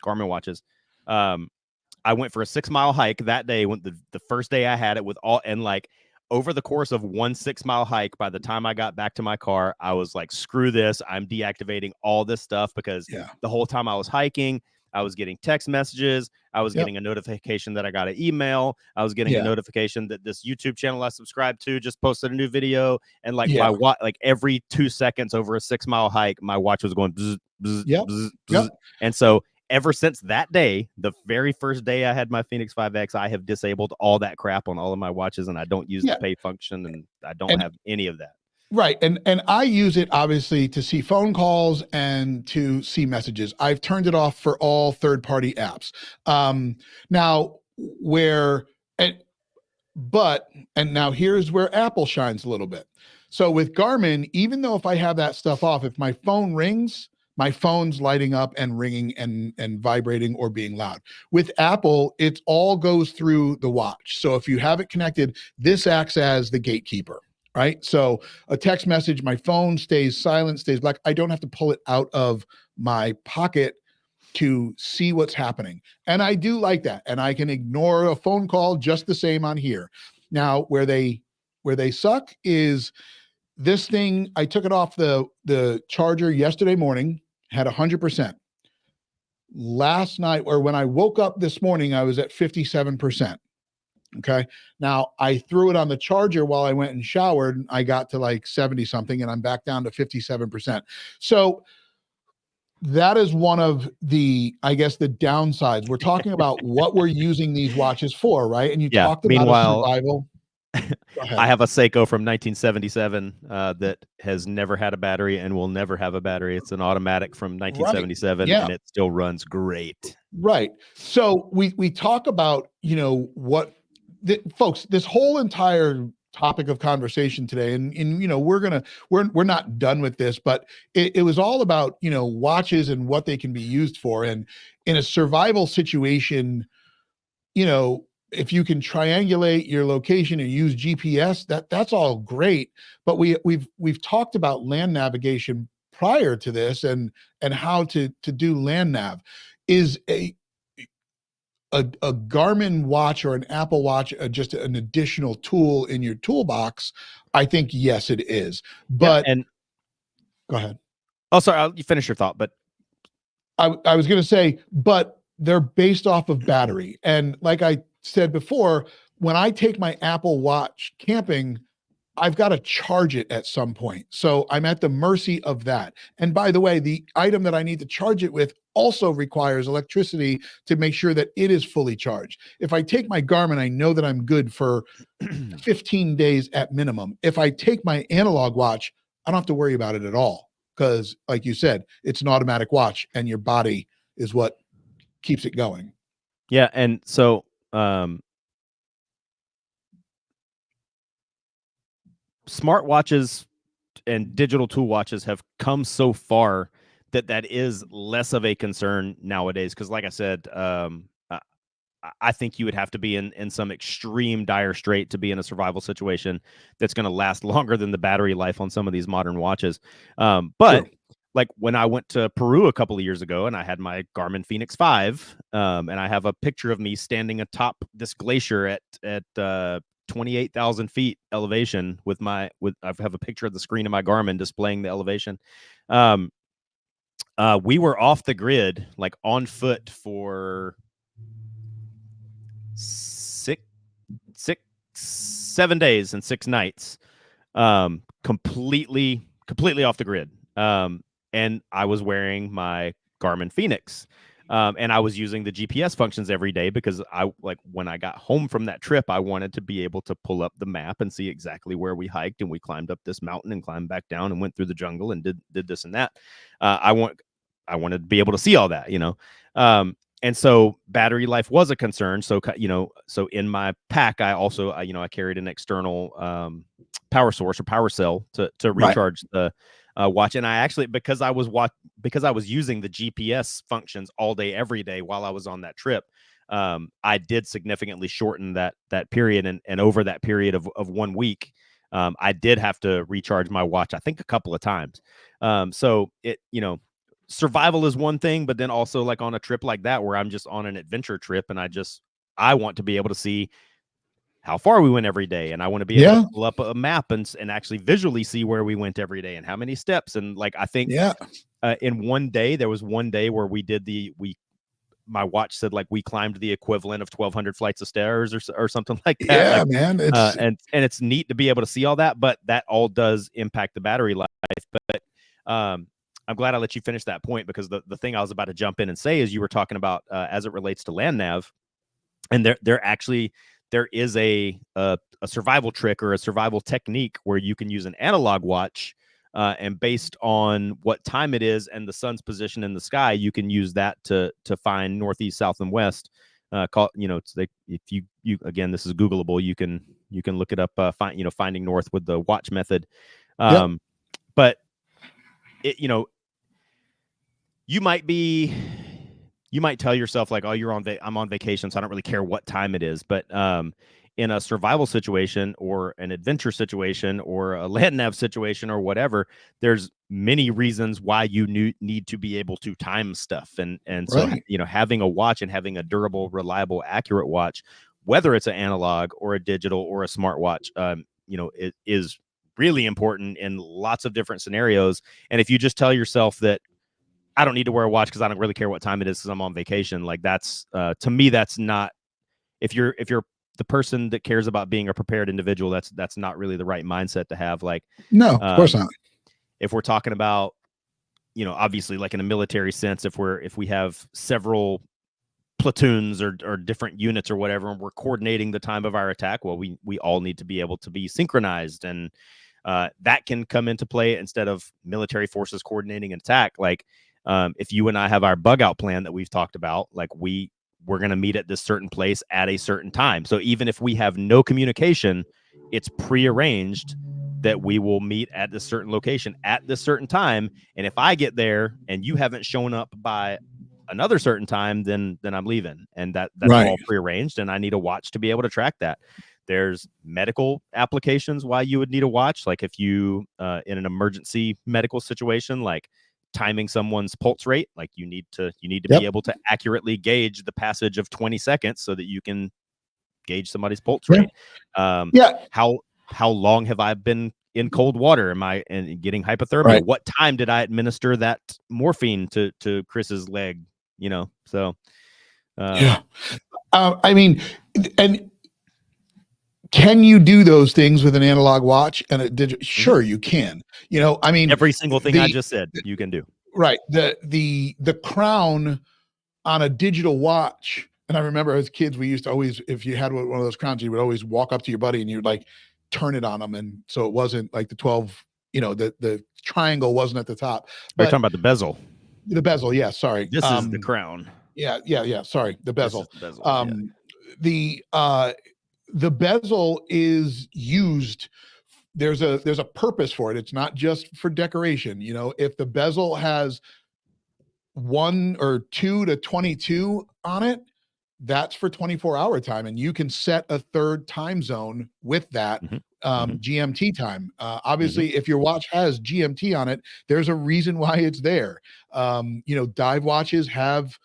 Garmin watches, I went for a 6-mile hike that day. Went the first day I had it with all, and like over the course of one 6-mile hike, by the time I got back to my car, I was like, screw this. I'm deactivating all this stuff, because the whole time I was hiking, I was getting text messages. I was getting a notification that I got an email. I was getting a notification that this YouTube channel I subscribed to just posted a new video. And like my watch, like every 2 seconds over a 6-mile hike, my watch was going bzz, bzz, bzz, bzz. And so ever since that day, the very first day I had my Fenix 5X, I have disabled all that crap on all of my watches, and I don't use the pay function, and I don't have any of that. Right. And I use it obviously to see phone calls and to see messages. I've turned it off for all third-party apps. Now here's where Apple shines a little bit. So with Garmin, even though if I have that stuff off, if my phone rings, my phone's lighting up and ringing and vibrating or being loud. With Apple, it all goes through the watch. So if you have it connected, this acts as the gatekeeper, right? So a text message, my phone stays silent, stays black. I don't have to pull it out of my pocket to see what's happening. And I do like that. And I can ignore a phone call just the same on here. Now, where they suck is this thing. I took it off the charger yesterday morning, had 100%. Last night, or when I woke up this morning, I was at 57%. Okay. Now I threw it on the charger while I went and showered. And I got to like 70 something and I'm back down to 57%. So that is one of the, I guess, the downsides. We're talking about what we're using these watches for, right? And you Yeah. talked about a Meanwhile, survival. Go ahead. I have a Seiko from 1977 that has never had a battery and will never have a battery. It's an automatic from 1977, Yeah. and it still runs great. Right. So we talk about, what folks, this whole entire topic of conversation today, and we're not done with this, but it was all about, watches and what they can be used for. And in a survival situation, if you can triangulate your location and use GPS, that's all great. But we've talked about land navigation prior to this, and how to do land nav. Is a Garmin watch or an Apple Watch just an additional tool in your toolbox? I think yes, it is. But yeah, and go ahead. Oh, sorry, you finish your thought, but I was going to say, but they're based off of battery. And like I said before, when I take my Apple Watch camping, I've got to charge it at some point. So I'm at the mercy of that. And by the way, the item that I need to charge it with also requires electricity to make sure that it is fully charged. If I take my Garmin, I know that I'm good for 15 days at minimum. If I take my analog watch, I don't have to worry about it at all. Because, like you said, it's an automatic watch and your body is what keeps it going. yeah, and so smartwatches and digital tool watches have come so far that is less of a concern nowadays. Because, like I said, I think you would have to be in some extreme dire strait to be in a survival situation that's going to last longer than the battery life on some of these modern watches. But True. like when I went to Peru a couple of years ago and I had my Garmin Fenix 5, and I have a picture of me standing atop this glacier at 28,000 feet elevation I have a picture of the screen of my Garmin displaying the elevation. We were off the grid, like on foot for 7 days and 6 nights, completely off the grid. And I was wearing my Garmin Fenix, and I was using the GPS functions every day because when I got home from that trip, I wanted to be able to pull up the map and see exactly where we hiked, and we climbed up this mountain and climbed back down and went through the jungle and did this and that. I wanted to be able to see all that, and so battery life was a concern. So, so in my pack, I also, I carried an external power source or power cell to recharge the watch. And I actually, because I was using the GPS functions all day, every day while I was on that trip, I did significantly shorten that period. And over that period of 1 week, I did have to recharge my watch, I think a couple of times. So it, survival is one thing, but then also like on a trip like that, where I'm just on an adventure trip and I want to be able to see how far we went every day. And I want to be able to pull up a map and actually visually see where we went every day and how many steps. And like, I think in one day, there was one day where my watch said like we climbed the equivalent of 1,200 flights of stairs or something like that. Yeah, like, man. It's and it's neat to be able to see all that, but that all does impact the battery life. But I'm glad I let you finish that point, because the thing I was about to jump in and say is you were talking about as it relates to land nav, and there is a survival trick or a survival technique where you can use an analog watch, and based on what time it is and the sun's position in the sky, you can use that to find northeast, south, and west. If you again, this is Googleable. You can look it up. Finding north with the watch method. But it, you might tell yourself like, oh, I'm on vacation, so I don't really care what time it is. But in a survival situation or an adventure situation or a land nav situation or whatever, there's many reasons why you need to be able to time stuff. And so, Right. having a watch and having a durable, reliable, accurate watch, whether it's an analog or a digital or a smartwatch, it is really important in lots of different scenarios. And if you just tell yourself that I don't need to wear a watch because I don't really care what time it is because I'm on vacation, like that's to me, that's not, if you're the person that cares about being a prepared individual, that's not really the right mindset to have. Like, No, of course not. if we're talking about, obviously like in a military sense, if we have several platoons or different units or whatever, and we're coordinating the time of our attack, well, we all need to be able to be synchronized, and that can come into play instead of military forces coordinating an attack. Like, if you and I have our bug out plan that we've talked about, like we're going to meet at this certain place at a certain time. So even if we have no communication, it's prearranged that we will meet at this certain location at this certain time. And if I get there and you haven't shown up by another certain time, then I'm leaving. And that's Right. all prearranged. And I need a watch to be able to track that. There's medical applications why you would need a watch. Like if you, in an emergency medical situation, like timing someone's pulse rate, like you need to be able to accurately gauge the passage of 20 seconds so that you can gauge somebody's pulse rate. How long have I been in cold water? Am I getting hypothermia? Right. What time did I administer that morphine to Chris's leg? So I mean, and can you do those things with an analog watch and a digital? Sure, you can. I mean, every single thing I just said, you can do. Right. The crown on a digital watch. And I remember as kids, we used to always, if you had one of those crowns, you would always walk up to your buddy and you'd like turn it on them. And so it wasn't like the 12, the triangle wasn't at the top. But you're talking about the bezel. The bezel. Yeah. Sorry. This is the crown. Yeah. Sorry. The bezel. This is the bezel. The bezel is used. There's a purpose for it. It's not just for decoration. If the bezel has 1 or 2 to 22 on it, that's for 24-hour time, and you can set a third time zone with that. GMT time. Obviously, if your watch has GMT on it, there's a reason why it's there. Dive watches have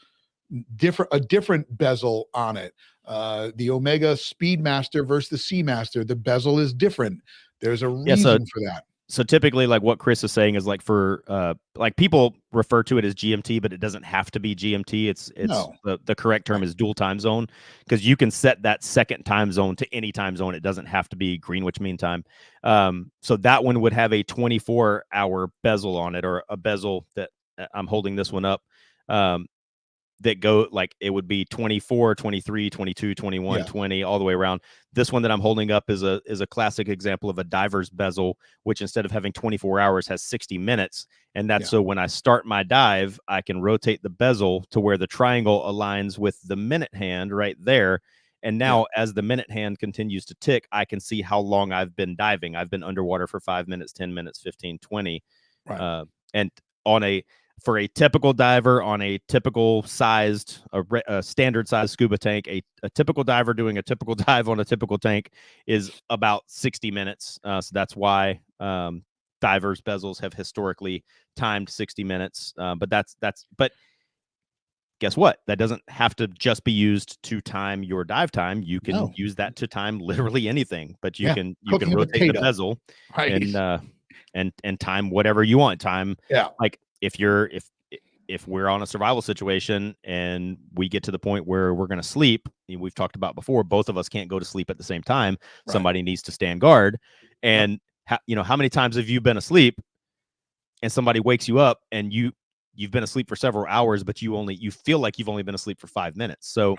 a different bezel on it. The Omega Speedmaster versus the Seamaster, the bezel is different. There's a reason for that. So typically, like what Chris is saying is like for like people refer to it as GMT, but it doesn't have to be GMT. It's no. The correct term is dual time zone, because you can set that second time zone to any time zone. It doesn't have to be Greenwich Mean Time. So that one would have a 24-hour bezel on it, or a bezel that I'm holding this one up. That go like it would be 24, 23, 22, 21, 20, all the way around. This one that I'm holding up is a classic example of a diver's bezel, which instead of having 24 hours has 60 minutes. And that's so when I start my dive, I can rotate the bezel to where the triangle aligns with the minute hand right there. And now as the minute hand continues to tick, I can see how long I've been diving. I've been underwater for 5 minutes, 10 minutes, 15, 20. Right. And for a typical diver on a typical sized, a standard size scuba tank, a typical diver doing a typical dive on a typical tank is about 60 minutes. So that's why divers' bezels have historically timed 60 minutes. But guess what? That doesn't have to just be used to time your dive time. You can use that to time literally anything. But you can rotate the bezel and time whatever you want. Time like if we're on a survival situation and we get to the point where we're going to sleep, we've talked about before, both of us can't go to sleep at the same time. Somebody needs to stand guard. And how many times have you been asleep and somebody wakes you up and you've been asleep for several hours, but you feel like you've only been asleep for 5 minutes. So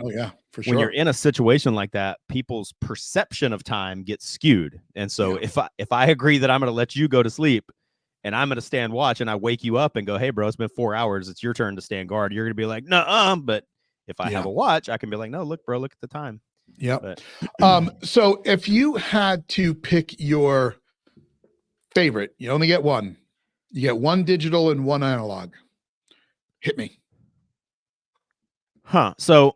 for sure. When you're in a situation like that, people's perception of time gets skewed. And so if I agree that I'm going to let you go to sleep and I'm going to stand watch and I wake you up and go, hey bro, it's been 4 hours. It's your turn to stand guard. You're going to be like, no, but if I have a watch, I can be like, no, look, bro, look at the time. Yeah. So if you had to pick your favorite, you only get one. You get one digital and one analog. Hit me. So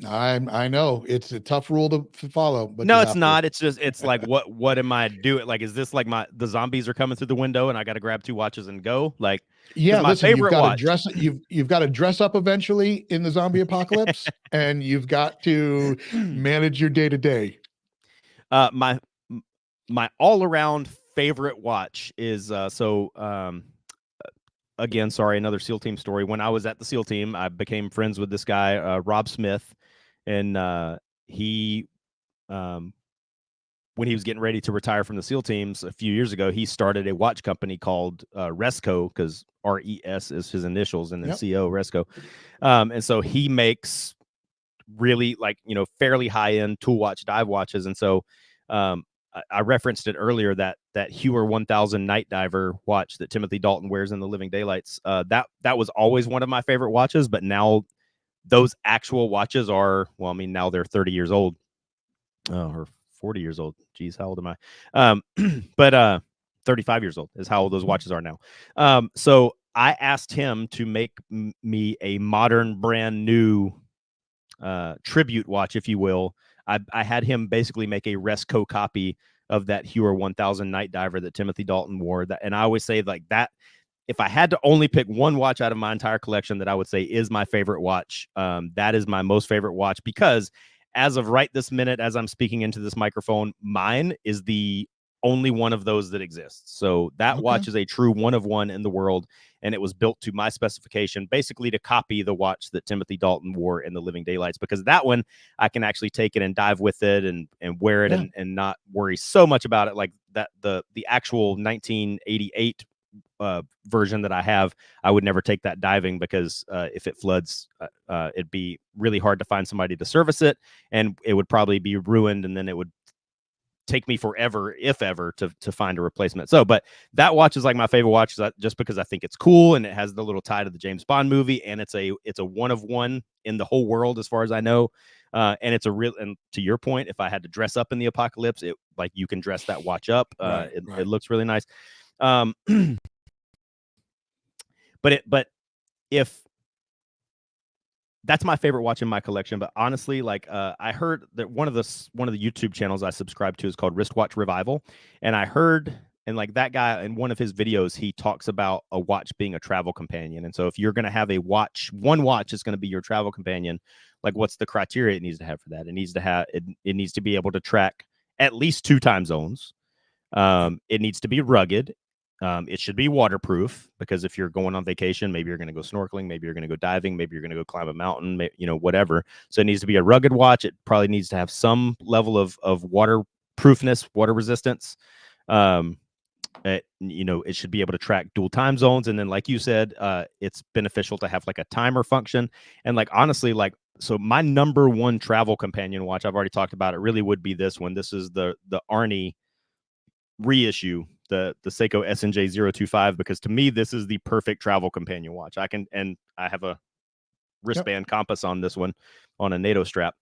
I know it's a tough rule to follow, but no, you it's have to. not. It's just it's like what am I doing? Like, is this like the zombies are coming through the window and I got to grab 2 watches and go? Like, because Yeah, my listen, favorite watch. you've got to dress up eventually in the zombie apocalypse, and you've got to manage your day to day. My my all around favorite watch is again, sorry, another SEAL team story. When I was at the SEAL team, I became friends with this guy, Rob Smith, and he, when he was getting ready to retire from the SEAL teams a few years ago, he started a watch company called Resco, because RES is his initials, and then Yep. CO Resco. And so he makes really fairly high end tool watch dive watches, and so I referenced it earlier, that Heuer 1000 night diver watch that Timothy Dalton wears in The Living Daylights. That was always one of my favorite watches, but now those actual watches are, well, I mean, now they're 30 years old, or 40 years old. Geez, how old am I? But 35 years old is how old those watches are now. So I asked him to make me a modern, brand new tribute watch, if you will. I had him basically make a Resco copy of that Heuer 1000 night diver that Timothy Dalton wore. That, and I always say like that, if I had to only pick one watch out of my entire collection that I would say is my favorite watch, that is my most favorite watch, because as of right this minute, as I'm speaking into this microphone, mine is the only one of those that exists. So that Okay. watch is a true one of one in the world, and it was built to my specification, basically to copy the watch that Timothy Dalton wore in The Living Daylights, because that one I can actually take it and dive with it and wear it, Yeah. and not worry so much about it. Like that, the actual 1988 version that I have, I would never take that diving, because if it floods, it'd be really hard to find somebody to service it, and it would probably be ruined, and then it would take me forever, if ever, to find a replacement. So, but that watch is like my favorite watch, just because I think it's cool, and it has the little tie to the James Bond movie, and it's a one of one in the whole world as far as I know. And it's a real, and to your point, if I had to dress up in the apocalypse, it, like, you can dress that watch up. Right. It, Right. it looks really nice. But if that's my favorite watch in my collection, but honestly, like, I heard that one of the YouTube channels I subscribe to is called Wristwatch Revival, and I heard, and like, that guy, in one of his videos, he talks about a watch being a travel companion. And so if you're going to have one watch is going to be your travel companion, like, what's the criteria it needs to have for that? It needs to have it needs to be able to track at least 2 time zones. It needs to be rugged. It should be waterproof, because if you're going on vacation, maybe you're going to go snorkeling, maybe you're going to go diving, maybe you're going to go climb a mountain, whatever. So it needs to be a rugged watch. It probably needs to have some level of waterproofness, water resistance. It should be able to track dual time zones, and then, like you said, it's beneficial to have like a timer function. And like, honestly, like, so my number one travel companion watch, I've already talked about it, really would be this one. This is the Arnie reissue, the Seiko SNJ 025, because to me this is the perfect travel companion watch. And I have a wristband compass on this one, on a NATO strap.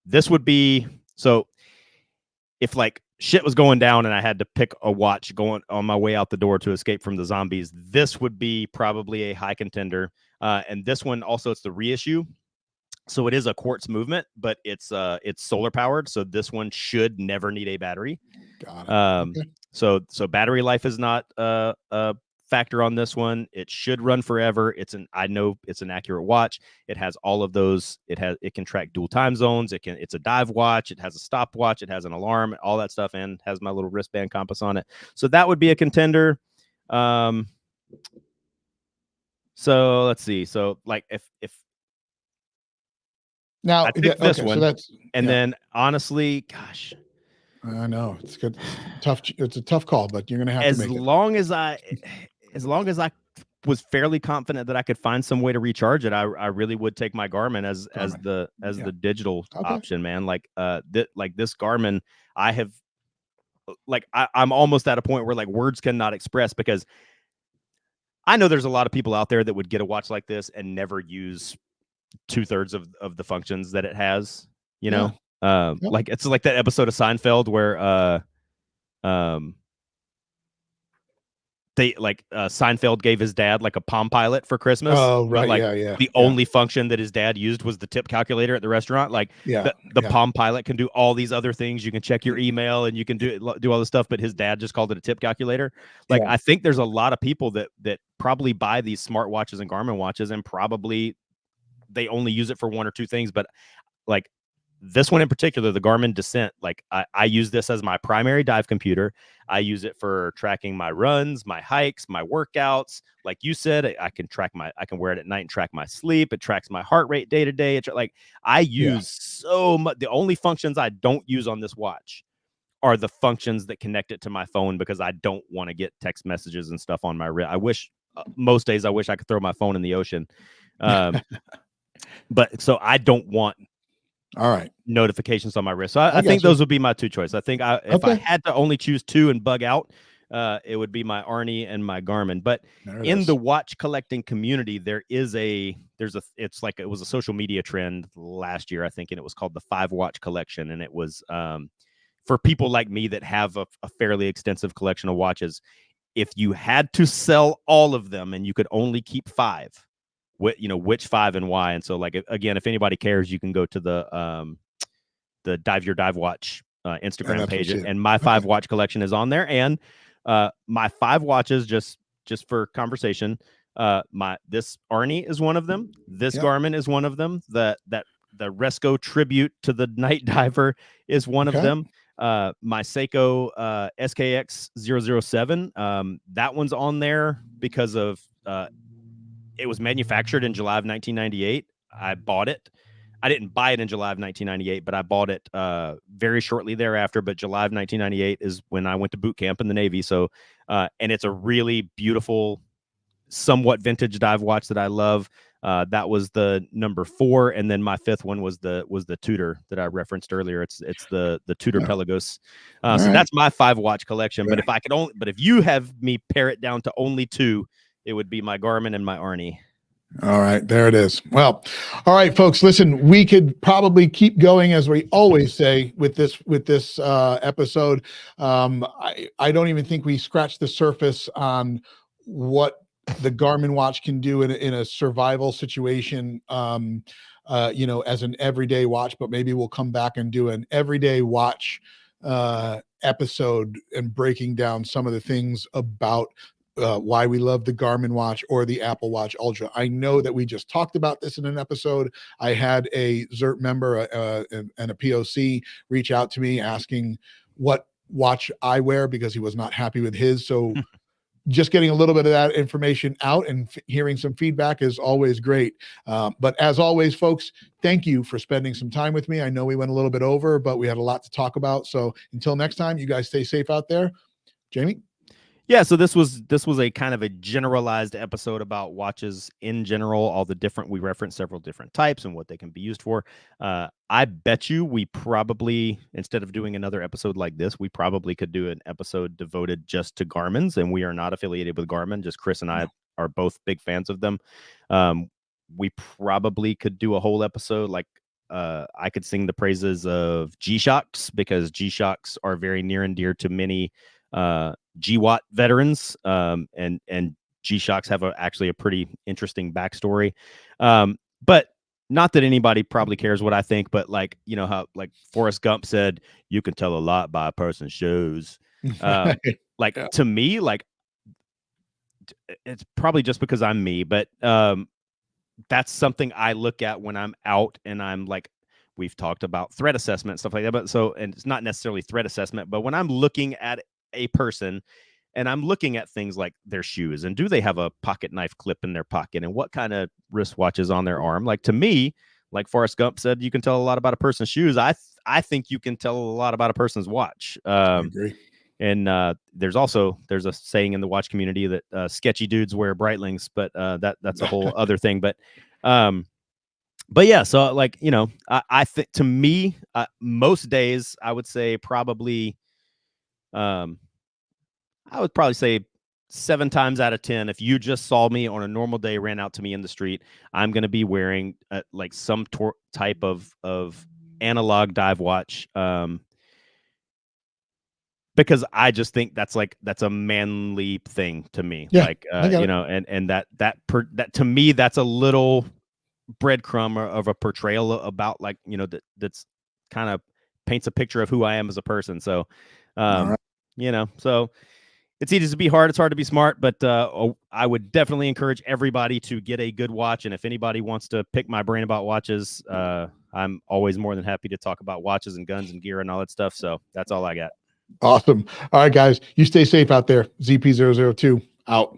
This would be, so if like shit was going down and I had to pick a watch going on my way out the door to escape from the zombies, this would be probably a high contender. And this one also, it's the reissue, so it is a quartz movement, but it's solar powered, so this one should never need a battery. Got it. Okay. So battery life is not a factor on this one. It should run forever. I know it's an accurate watch. It has all of those. It can track dual time zones. It's a dive watch. It has a stopwatch. It has an alarm, all that stuff, and has my little wristband compass on it. So that would be a contender. So let's see. So like, if Now, I pick this okay, so one, that's and then honestly, gosh, I know it's good. It's tough. It's a tough call, but you're going to have to as make it. long as I as long as I was fairly confident that I could find some way to recharge it, I really would take my Garmin as Garmin. the Yeah. digital Okay. option, man. Like, this Garmin, I have, like, I'm almost at a point where like words cannot express, because I know there's a lot of people out there that would get a watch like this and never use 2/3 of the functions that it has. You Yeah. know, Yep. like, it's like that episode of Seinfeld where um Seinfeld gave his dad like a Palm Pilot for Christmas, Oh, but right. like Yeah. Yeah. the Yeah. only function that his dad used was the tip calculator at the restaurant. Like Yeah. the Yeah. Palm Pilot can do all these other things. You can check your email and you can do all this stuff, but his dad just called it a tip calculator. Like Yeah. I think there's a lot of people that probably buy these smartwatches and Garmin watches and probably they only use it for one or two things, but like this one in particular, the Garmin Descent, like I use this as my primary dive computer. I use it for tracking my runs, my hikes, my workouts. Like you said, I can wear it at night and track my sleep. It tracks my heart rate day to day. It's like I Yeah. use so much. The only functions I don't use on this watch are the functions that connect it to my phone because I don't want to get text messages and stuff on my wrist. I wish most days I wish I could throw my phone in the ocean. But so I don't want All right. notifications on my wrist. So I I think got you. those would be my two choices. I think if I Okay. had to only choose two and bug out, it would be my Arnie and my Garmin. But There it in is. the watch collecting community, it's like it was a social media trend last year, I think, and it was called the 5 watch collection. And it was for people like me that have a fairly extensive collection of watches. If you had to sell all of them and you could only keep 5, which 5 and why. And so like again, if anybody cares, you can go to the Dive Your Dive Watch And Instagram that's page, what's it. and my Okay. 5 watch collection is on there. And my 5 watches, just for conversation, this Arnie is one of them. This Yeah. Garmin is one of them. The Resco tribute to the night diver is one of Okay. them. My Seiko SKX 007, that one's on there because of it was manufactured in July of 1998. I bought it. I didn't buy it in July of 1998, but I bought it very shortly thereafter. But July of 1998 is when I went to boot camp in the Navy. So, and it's a really beautiful, somewhat vintage dive watch that I love. That was the number 4, and then my 5th one was the Tudor that I referenced earlier. It's the Tudor Yeah. Pelagos. All So right. that's my 5 watch collection. Yeah. But if you have me pare it down to only 2, it would be my Garmin and my Arnie. All right, there it is. Well, all right, folks. Listen, we could probably keep going as we always say with this episode. I don't even think we scratched the surface on what the Garmin watch can do in a survival situation. As an everyday watch, but maybe we'll come back and do an everyday watch episode and breaking down some of the things about why we love the Garmin watch or the Apple Watch Ultra. I know that we just talked about this in an episode. I had a ZERT member and a POC reach out to me asking what watch I wear because he was not happy with his. So just getting a little bit of that information out and hearing some feedback is always great. But as always, folks, thank you for spending some time with me. I know we went a little bit over, but we had a lot to talk about. So until next time, you guys stay safe out there. Jamie? Yeah, so this was a kind of a generalized episode about watches in general, all the different, we referenced several different types and what they can be used for. I bet you we probably, instead of doing another episode like this, we probably could do an episode devoted just to Garmin's, and we are not affiliated with Garmin. Just Chris and I are both big fans of them. We probably could do a whole episode like I could sing the praises of G-Shocks because G-Shocks are very near and dear to many GWAT veterans, and G-Shocks have actually a pretty interesting backstory. But not that anybody probably cares what I think, but like, how like Forrest Gump said, you can tell a lot by a person's shoes. Like Yeah. to me, like it's probably just because I'm me, but that's something I look at when I'm out and I'm like, we've talked about threat assessment, stuff like that. But so, and it's not necessarily threat assessment, but when I'm looking at a person and I'm looking at things like their shoes and do they have a pocket knife clip in their pocket and what kind of wristwatch is on their arm? Like to me, like Forrest Gump said, you can tell a lot about a person's shoes. I think you can tell a lot about a person's watch. I agree. And there's a saying in the watch community that sketchy dudes wear Breitlings, but that's a whole other thing. But yeah, so like, I think to me, most days I would say probably, I would probably say 7 times out of 10, if you just saw me on a normal day, ran out to me in the street, I'm going to be wearing like some type of analog dive watch. because I just think that's a manly thing to me. Yeah, Like, I got you it. know, and that to me, that's a little breadcrumb of a portrayal about, like, you know, that's kind of paints a picture of who I am as a person. So, All right. you know, so it's easy to be hard. It's hard to be smart, but I would definitely encourage everybody to get a good watch. And if anybody wants to pick my brain about watches, I'm always more than happy to talk about watches and guns and gear and all that stuff. So that's all I got. Awesome. All right, guys, you stay safe out there. ZP002 out.